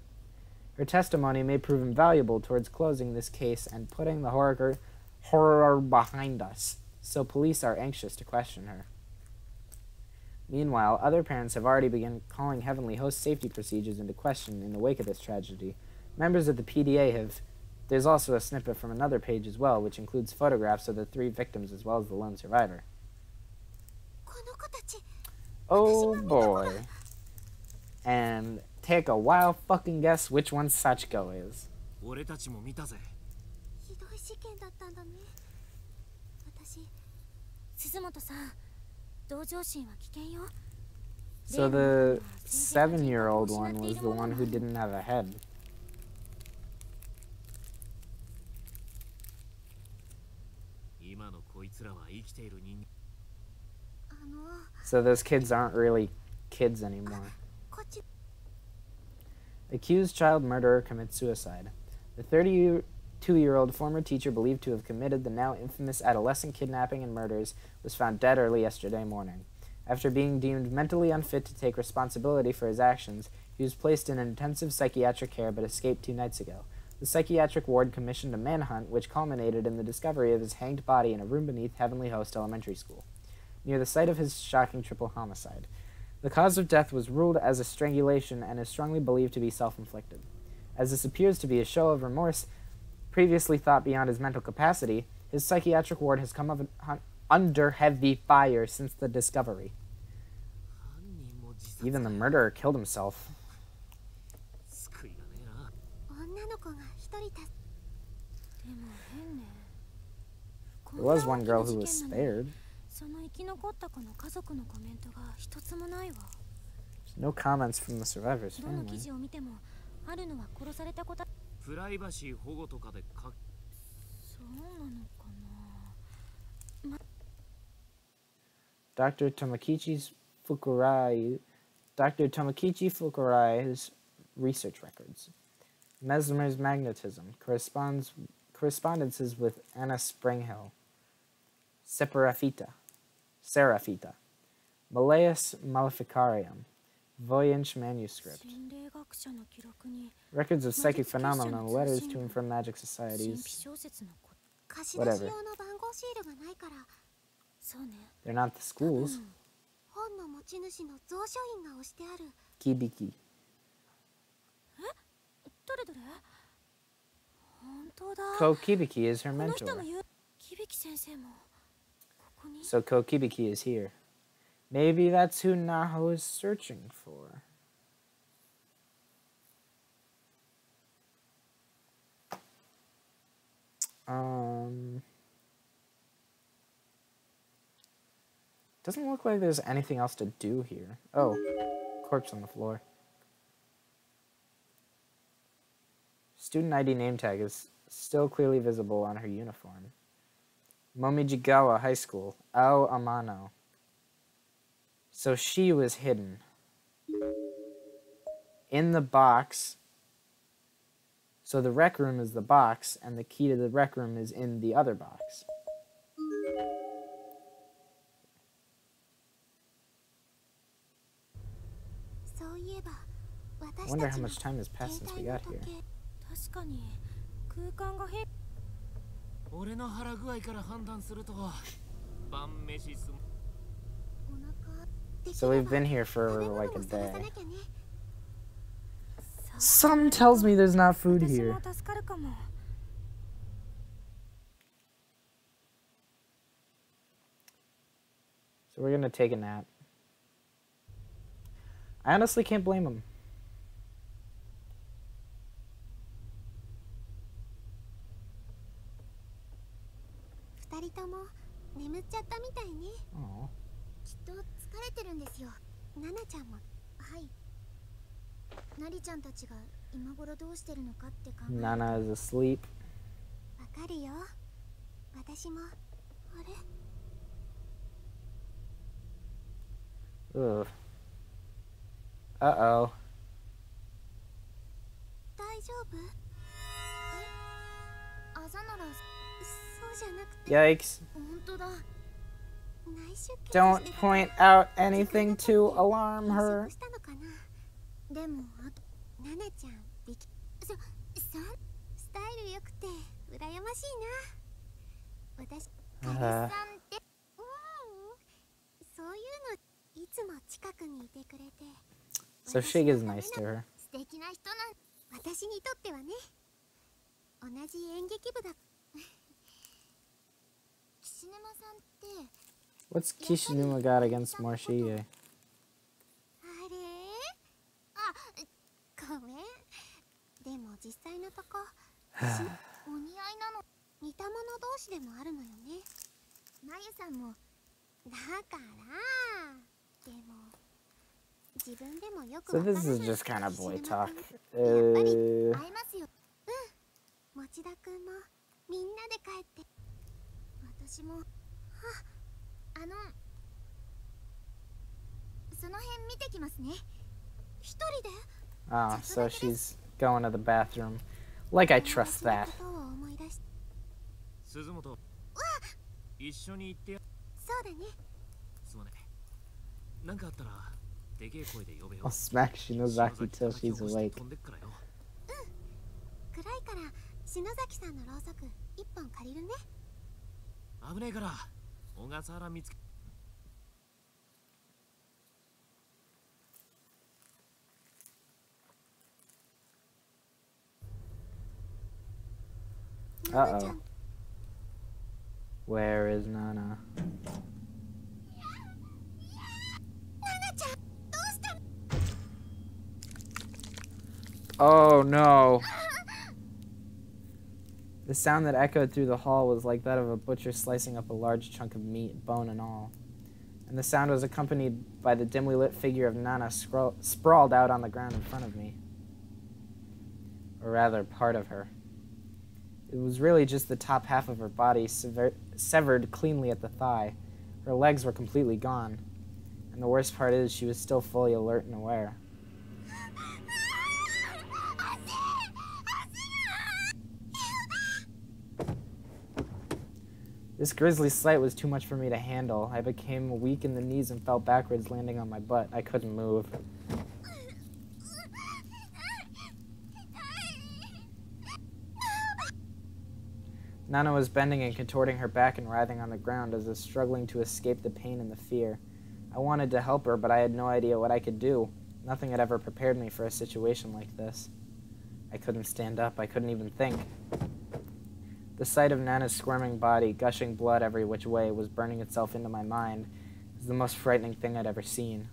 Her testimony may prove invaluable towards closing this case and putting the horror behind us, so police are anxious to question her. Meanwhile, other parents have already begun calling Heavenly Host safety procedures into question in the wake of this tragedy. Members of the PDA have... There's also a snippet from another page as well, which includes photographs of the 3 victims as well as the lone survivor. Oh boy. And take a wild fucking guess which one Sachiko is. So the 7-year-old one was the one who didn't have a head. So those kids aren't really kids anymore. Accused child murderer commits suicide. The 32-year-old former teacher believed to have committed the now infamous adolescent kidnapping and murders was found dead early yesterday morning. After being deemed mentally unfit to take responsibility for his actions, he was placed in intensive psychiatric care but escaped 2 nights ago. The psychiatric ward commissioned a manhunt which culminated in the discovery of his hanged body in a room beneath Heavenly Host Elementary School, near the site of his shocking triple homicide. The cause of death was ruled as a strangulation and is strongly believed to be self-inflicted. As this appears to be a show of remorse previously thought beyond his mental capacity, his psychiatric ward has come under heavy fire since the discovery. Even the murderer killed himself. There was one girl who was spared. No comments from the survivor's family. Dr. Tomokichi Fukurai's research records. Mesmer's magnetism. Correspondences with Anna Springhill. Seraphita. Malleus Maleficarium. Voynich manuscript. Records of psychic phenomena, letters to and from magic societies. Whatever. They're not the schools. Kibiki. 本当だ。 Kokibiki is her この人 mentor. も言う。響先生もここに。 So Kokibiki is here. Maybe that's who Naho is searching for. Doesn't look like there's anything else to do here. Oh, corpse on the floor. Student ID name tag is still clearly visible on her uniform. Momijigawa High School, Ao Amano. So she was hidden in the box. So the rec room is the box, and the key to the rec room is in the other box. I wonder how much time has passed since we got here. 確かに空間が変。俺の腹具合から判断すると晩飯す。 So we've been here for like a day. Something tells me there's not food here. 私も助かるかも。 So we're gonna take a nap. I honestly can't blame him. 二人とも眠っちゃったみたいね。 Aw. きっと疲れてるんですよ。ナナちゃんも。はい。ナリちゃんたちが今頃どうしてるのかって考えると。 Nana is asleep. わかるよ。私も。あれ？ Ugh. Uh-oh. 大丈夫？え？あざならそうじゃなくて。 Yikes. 本当だ。内出血 Don't point out anything to alarm her. したのかな。でもあとナナちゃんできスタイル良くて羨ましいな。私彼氏さんってそういうのいつも近くにいてくれて。 So Shig is nice to her. 素敵な人なん私にとってはね。同じ演劇部だ。岸沼さんって。 What's Kishinuma got against Morshiye? あれあ、ごめん。でも実際のとこお似合いなの。似た者同士でもあるのよね。まゆさんもだからでも自分でもよく So わから this ない。 is just kind of boy talk. やっぱり会えますよ。うん。持田くんもみんなで帰って。私もその辺見てきますね。一人で。 Ah, so she's going to the bathroom. Like I trust that. 鈴本一緒に行ってや。そうだね。すまね。なんかあったらでけえ声で呼べよ。 I'll smack Shinozaki till she's awake. 飛んでっからよ。暗いから篠崎さんのろうそく一本借りるね。危ねえから小笠原見つけ。 Uh-oh. Where is Nana? Oh no! The sound that echoed through the hall was like that of a butcher slicing up a large chunk of meat, bone and all. And the sound was accompanied by the dimly lit figure of Nana sprawled out on the ground in front of me. Or rather, part of her. It was really just the top half of her body severed cleanly at the thigh. Her legs were completely gone. And the worst part is she was still fully alert and aware. This grisly sight was too much for me to handle. I became weak in the knees and fell backwards, landing on my butt. I couldn't move. Nana was bending and contorting her back and writhing on the ground as if struggling to escape the pain and the fear. I wanted to help her, but I had no idea what I could do. Nothing had ever prepared me for a situation like this. I couldn't stand up. I couldn't even think. The sight of Nana's squirming body, gushing blood every which way, was burning itself into my mind. It was the most frightening thing I'd ever seen.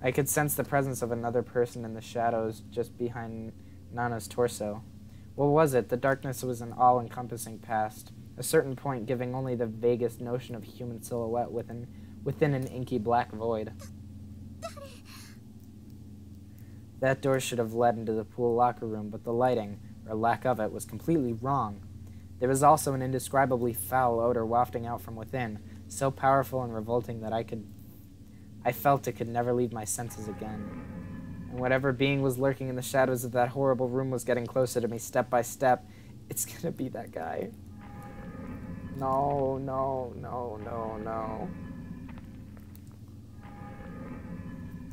I could sense the presence of another person in the shadows just behind Nana's torso. What was it? The darkness was an all-encompassing past, a certain point giving only the vaguest notion of a human silhouette within an inky black void. That door should have led into the pool locker room, but the lighting, or lack of it, was completely wrong. There was also an indescribably foul odor wafting out from within, so powerful and revolting that I felt it could never leave my senses again. And whatever being was lurking in the shadows of that horrible room was getting closer to me step by step. It's gonna be that guy. No, no, no, no, no.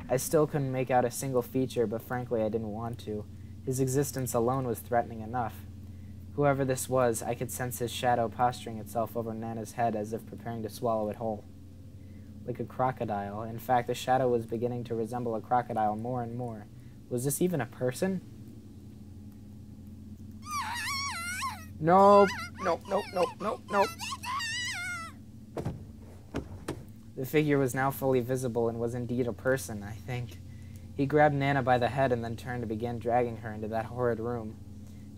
I still couldn't make out a single feature, but frankly I didn't want to. His existence alone was threatening enough. Whoever this was, I could sense his shadow posturing itself over Nana's head as if preparing to swallow it whole. Like a crocodile. In fact, the shadow was beginning to resemble a crocodile more and more. Was this even a person? Nope. Nope, nope, nope, nope, nope. The figure was now fully visible and was indeed a person, I think. He grabbed Nana by the head and then turned and began dragging her into that horrid room.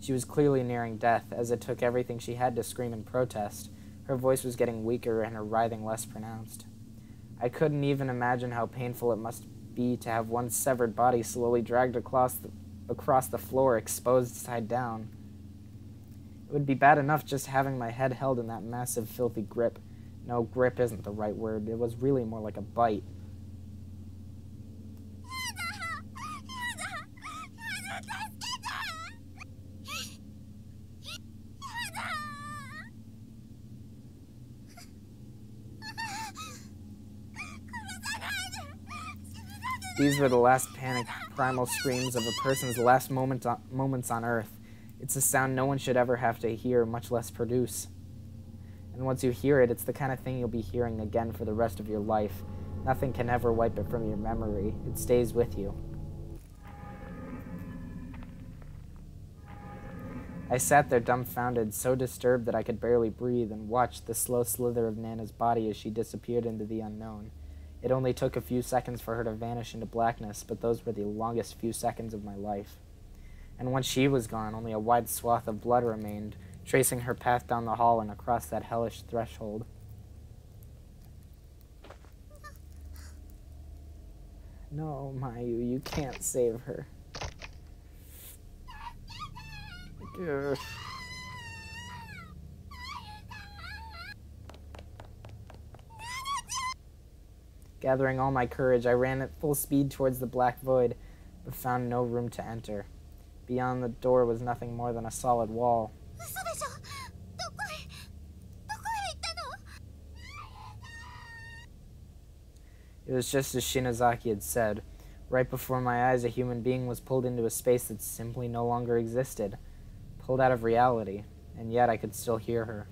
She was clearly nearing death, as it took everything she had to scream in protest. Her voice was getting weaker and her writhing less pronounced. I couldn't even imagine how painful it must be to have one's severed body slowly dragged across the floor, exposed side down. It would be bad enough just having my head held in that massive, filthy grip. No, grip isn't the right word. It was really more like a bite. These were the last panicked, primal screams of a person's last moments on Earth. It's a sound no one should ever have to hear, much less produce. And once you hear it, it's the kind of thing you'll be hearing again for the rest of your life. Nothing can ever wipe it from your memory. It stays with you. I sat there dumbfounded, so disturbed that I could barely breathe, and watched the slow slither of Nana's body as she disappeared into the unknown. It only took a few seconds for her to vanish into blackness, but those were the longest few seconds of my life. And once she was gone, only a wide swath of blood remained, tracing her path down the hall and across that hellish threshold. No, Mayu, you can't save her. Ugh. Gathering all my courage, I ran at full speed towards the black void, but found no room to enter. Beyond the door was nothing more than a solid wall. It was just as Shinozaki had said. Right before my eyes, a human being was pulled into a space that simply no longer existed. Pulled out of reality, and yet I could still hear her.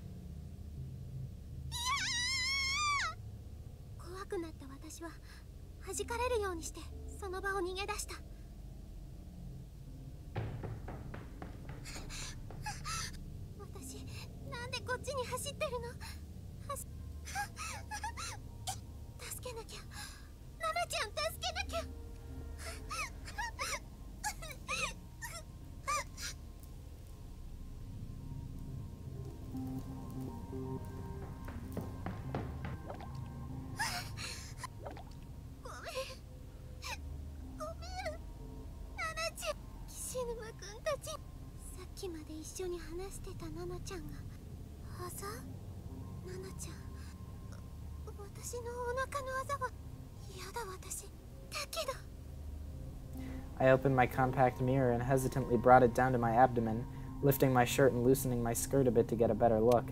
I opened my compact mirror and hesitantly brought it down to my abdomen, lifting my shirt and loosening my skirt a bit to get a better look.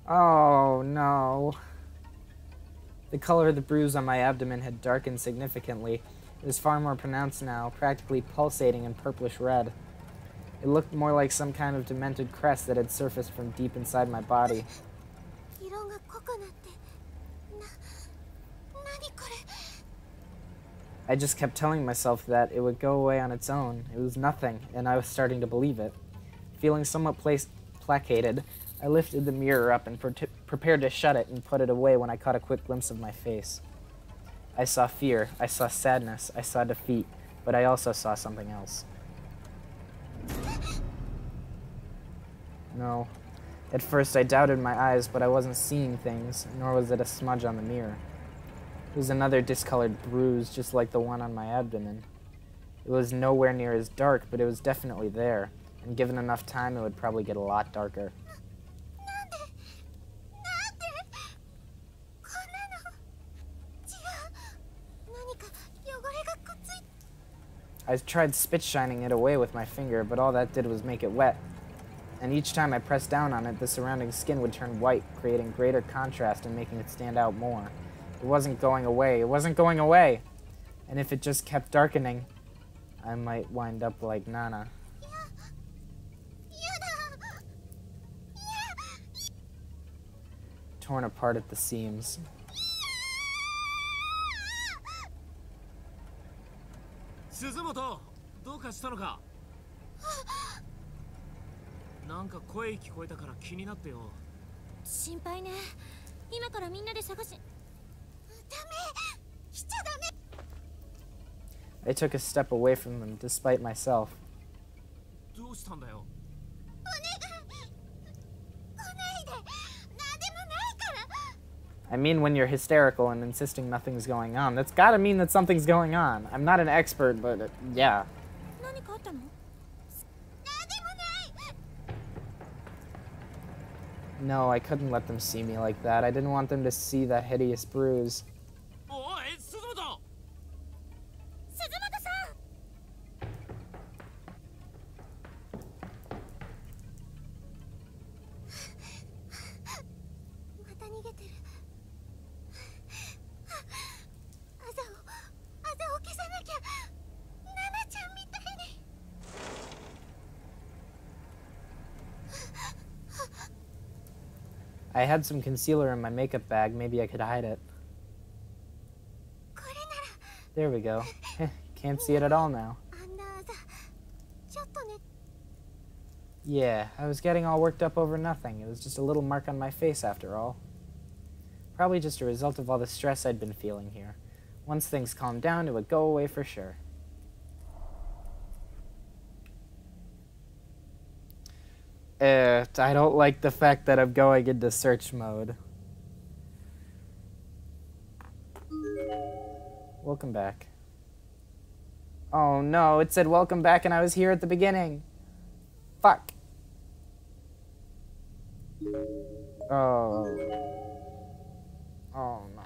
Oh, no. The color of the bruise on my abdomen had darkened significantly. It was far more pronounced now, practically pulsating in purplish red. It looked more like some kind of demented crest that had surfaced from deep inside my body. I just kept telling myself that it would go away on its own. It was nothing, and I was starting to believe it. Feeling somewhat placated, I lifted the mirror up and prepared to shut it and put it away when I caught a quick glimpse of my face. I saw fear, I saw sadness, I saw defeat, but I also saw something else. No. At first I doubted my eyes, but I wasn't seeing things, nor was it a smudge on the mirror. It was another discolored bruise, just like the one on my abdomen. It was nowhere near as dark, but it was definitely there, and given enough time, it would probably get a lot darker. I tried spit shining it away with my finger, but all that did was make it wet. And each time I pressed down on it, the surrounding skin would turn white, creating greater contrast and making it stand out more. It wasn't going away. It wasn't going away! And if it just kept darkening, I might wind up like Nana. Torn apart at the seams. Suzumoto, どうかしたのか? なんか声聞こえたから気になってよ。心配ね。今からみんなで探し。ダメ。しちゃダメ。I took a step away from them, despite myself. どうしたんだよ。お願い。来ないで。なんでもないから。I mean, when you're hysterical and insisting nothing's going on, that's gotta mean that something's going on. I'm not an expert, but yeah. 何かあったの? No, I couldn't let them see me like that. I didn't want them to see that hideous bruise. Oi, Suzumoto! Suzumoto-san! I had some concealer in my makeup bag. Maybe I could hide it. There we go. Can't see it at all now. Yeah, I was getting all worked up over nothing. It was just a little mark on my face after all. Probably just a result of all the stress I'd been feeling here. Once things calmed down, it would go away for sure. I don't like the fact that I'm going into search mode. Welcome back. Oh no, it said welcome back and I was here at the beginning. Fuck. Oh. Oh no.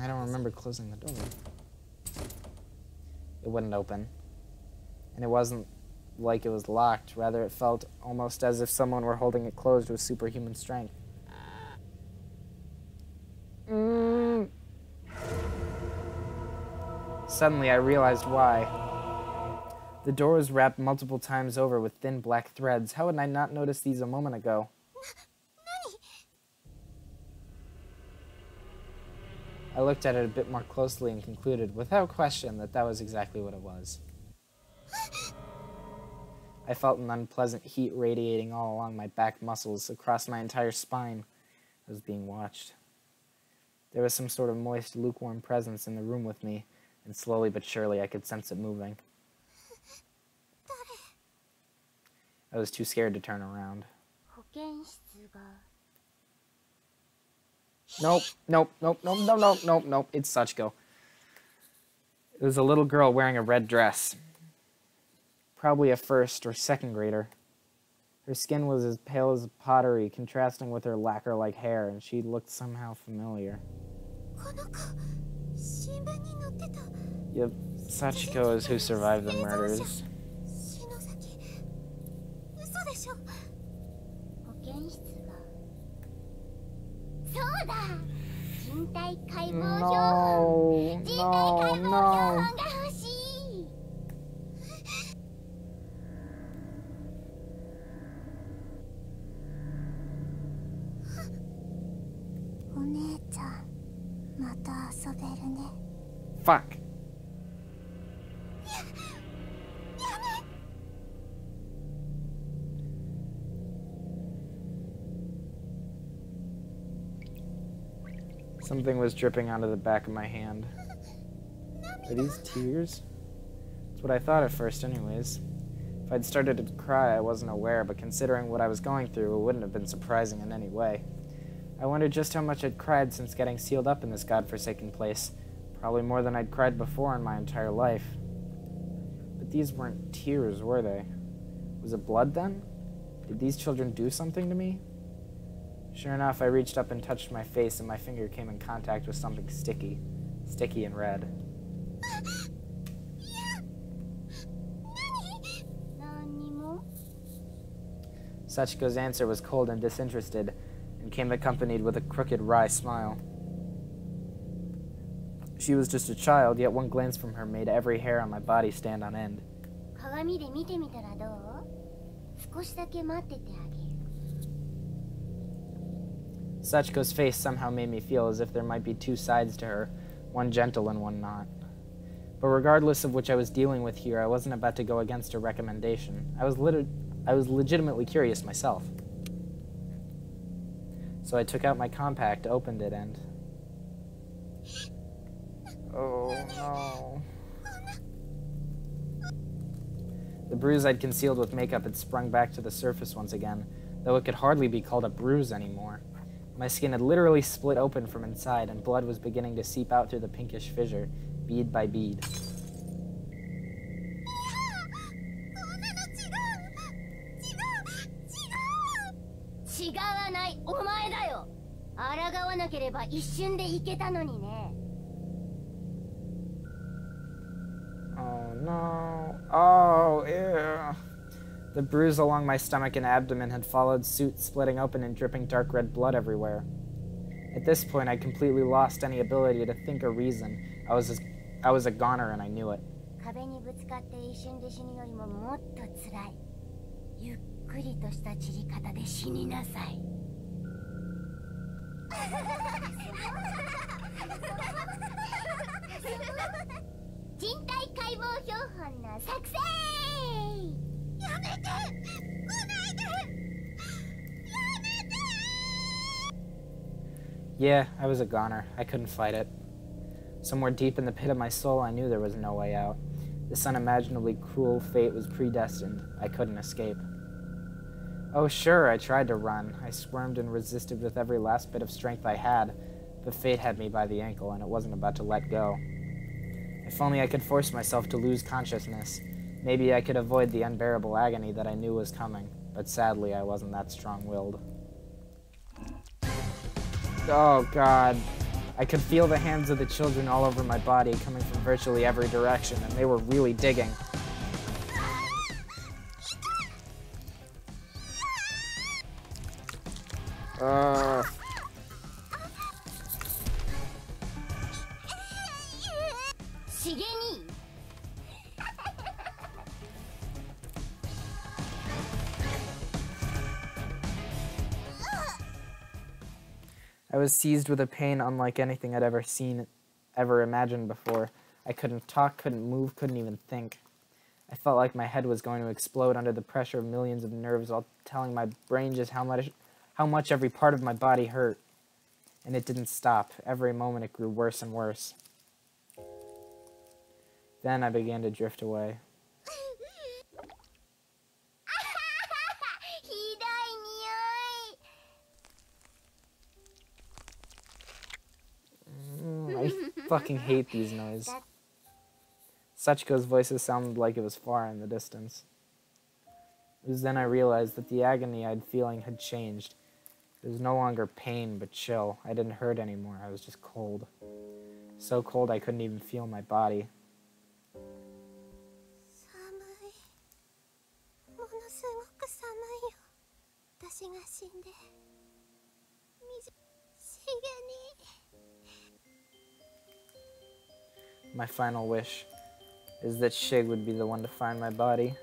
I don't remember closing the door. It wouldn't open. And it wasn't like it was locked. Rather, it felt almost as if someone were holding it closed with superhuman strength. Suddenly, I realized why. The door was wrapped multiple times over with thin black threads. How had I not noticed these a moment ago? I looked at it a bit more closely and concluded, without question, that that was exactly what it was. I felt an unpleasant heat radiating all along my back muscles, across my entire spine. I was being watched. There was some sort of moist, lukewarm presence in the room with me, and slowly but surely I could sense it moving. I was too scared to turn around. Nope, nope, nope, nope, nope, nope, nope, nope, it's Sachiko. It was a little girl wearing a red dress. Probably a first or second grader. Her skin was as pale as pottery, contrasting with her lacquer-like hair, and she looked somehow familiar. Yep, Sachiko is who survived the murders. No, no, no. Fuck. Something was dripping onto the back of my hand. Are these tears? That's what I thought at first anyways. If I'd started to cry, I wasn't aware, but considering what I was going through, it wouldn't have been surprising in any way. I wondered just how much I'd cried since getting sealed up in this godforsaken place. Probably more than I'd cried before in my entire life. But these weren't tears, were they? Was it blood then? Did these children do something to me? Sure enough, I reached up and touched my face, and my finger came in contact with something sticky. Sticky and red. Sachiko's answer was cold and disinterested, and came accompanied with a crooked, wry smile. She was just a child, yet one glance from her made every hair on my body stand on end. Sachiko's face somehow made me feel as if there might be two sides to her, one gentle and one not. But regardless of which I was dealing with here, I wasn't about to go against her recommendation. I was legitimately curious myself. So I took out my compact, opened it, and... Oh no. The bruise I'd concealed with makeup had sprung back to the surface once again, though it could hardly be called a bruise anymore. My skin had literally split open from inside, and blood was beginning to seep out through the pinkish fissure, bead by bead. Oh no. Oh, ew. The bruise along my stomach and abdomen had followed suit, splitting open and dripping dark red blood everywhere. At this point, I'd completely lost any ability to think or reason. I was a goner, and I knew it. Yeah, I was a goner. I couldn't fight it. Somewhere deep in the pit of my soul, I knew there was no way out. This unimaginably cruel fate was predestined. I couldn't escape. Oh, sure, I tried to run. I squirmed and resisted with every last bit of strength I had, but fate had me by the ankle, and it wasn't about to let go. If only I could force myself to lose consciousness. Maybe I could avoid the unbearable agony that I knew was coming, but sadly I wasn't that strong-willed. Oh god. I could feel the hands of the children all over my body, coming from virtually every direction, and they were really digging. I was seized with a pain unlike anything I'd ever imagined before. I couldn't talk, couldn't move, couldn't even think. I felt like my head was going to explode under the pressure of millions of nerves, all telling my brain just how much every part of my body hurt. And it didn't stop. Every moment it grew worse and worse. Then I began to drift away. I fucking hate these noises. Sachiko's voices sounded like it was far in the distance. It was then I realized that the agony I'd feeling had changed. It was no longer pain, but chill. I didn't hurt anymore. I was just cold. So cold I couldn't even feel my body. My final wish is that Shig would be the one to find my body.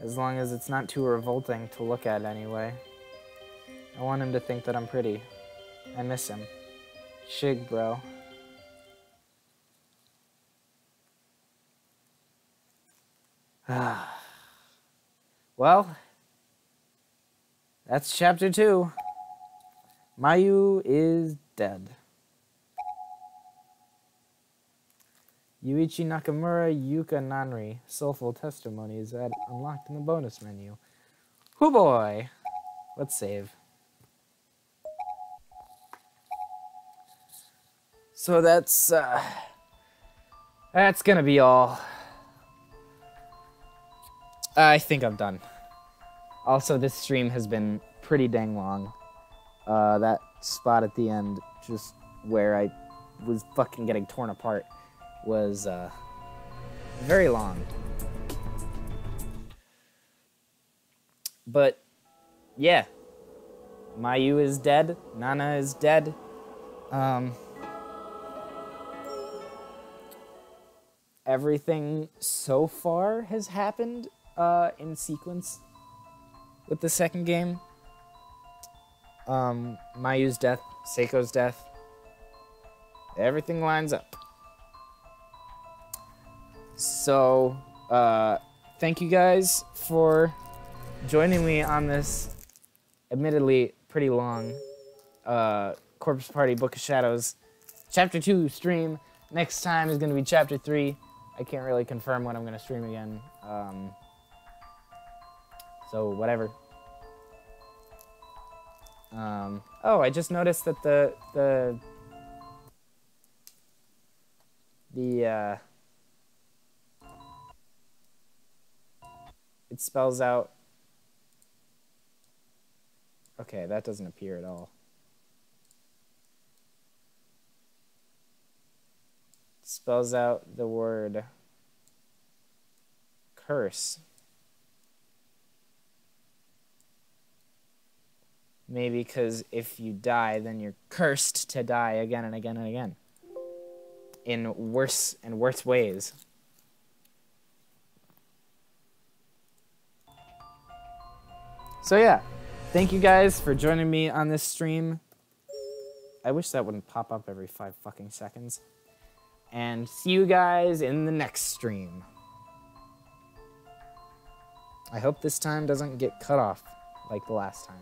As long as it's not too revolting to look at anyway. I want him to think that I'm pretty. I miss him. Shig, bro. Well, that's chapter 2. Mayu is dead. Yuichi Nakamura, Yuka Nanri. Soulful testimonies that unlocked in the bonus menu. Hoo boy! Let's save. So that's gonna be all. I think I'm done. Also, this stream has been pretty dang long. That spot at the end, just where I was fucking getting torn apart, was very long. But, yeah. Mayu is dead. Nana is dead. Everything so far has happened in sequence with the second game. Mayu's death, Seiko's death. Everything lines up. So, thank you guys for joining me on this admittedly pretty long Corpse Party Book of Shadows Chapter 2 stream. Next time is going to be Chapter 3. I can't really confirm when I'm going to stream again. So, whatever. Oh, I just noticed that the it spells out. Okay, that doesn't appear at all. It spells out the word curse. Maybe because if you die, then you're cursed to die again and again and again. In worse and worse ways. So yeah, thank you guys for joining me on this stream. I wish that wouldn't pop up every 5 fucking seconds. And see you guys in the next stream. I hope this time doesn't get cut off like the last time.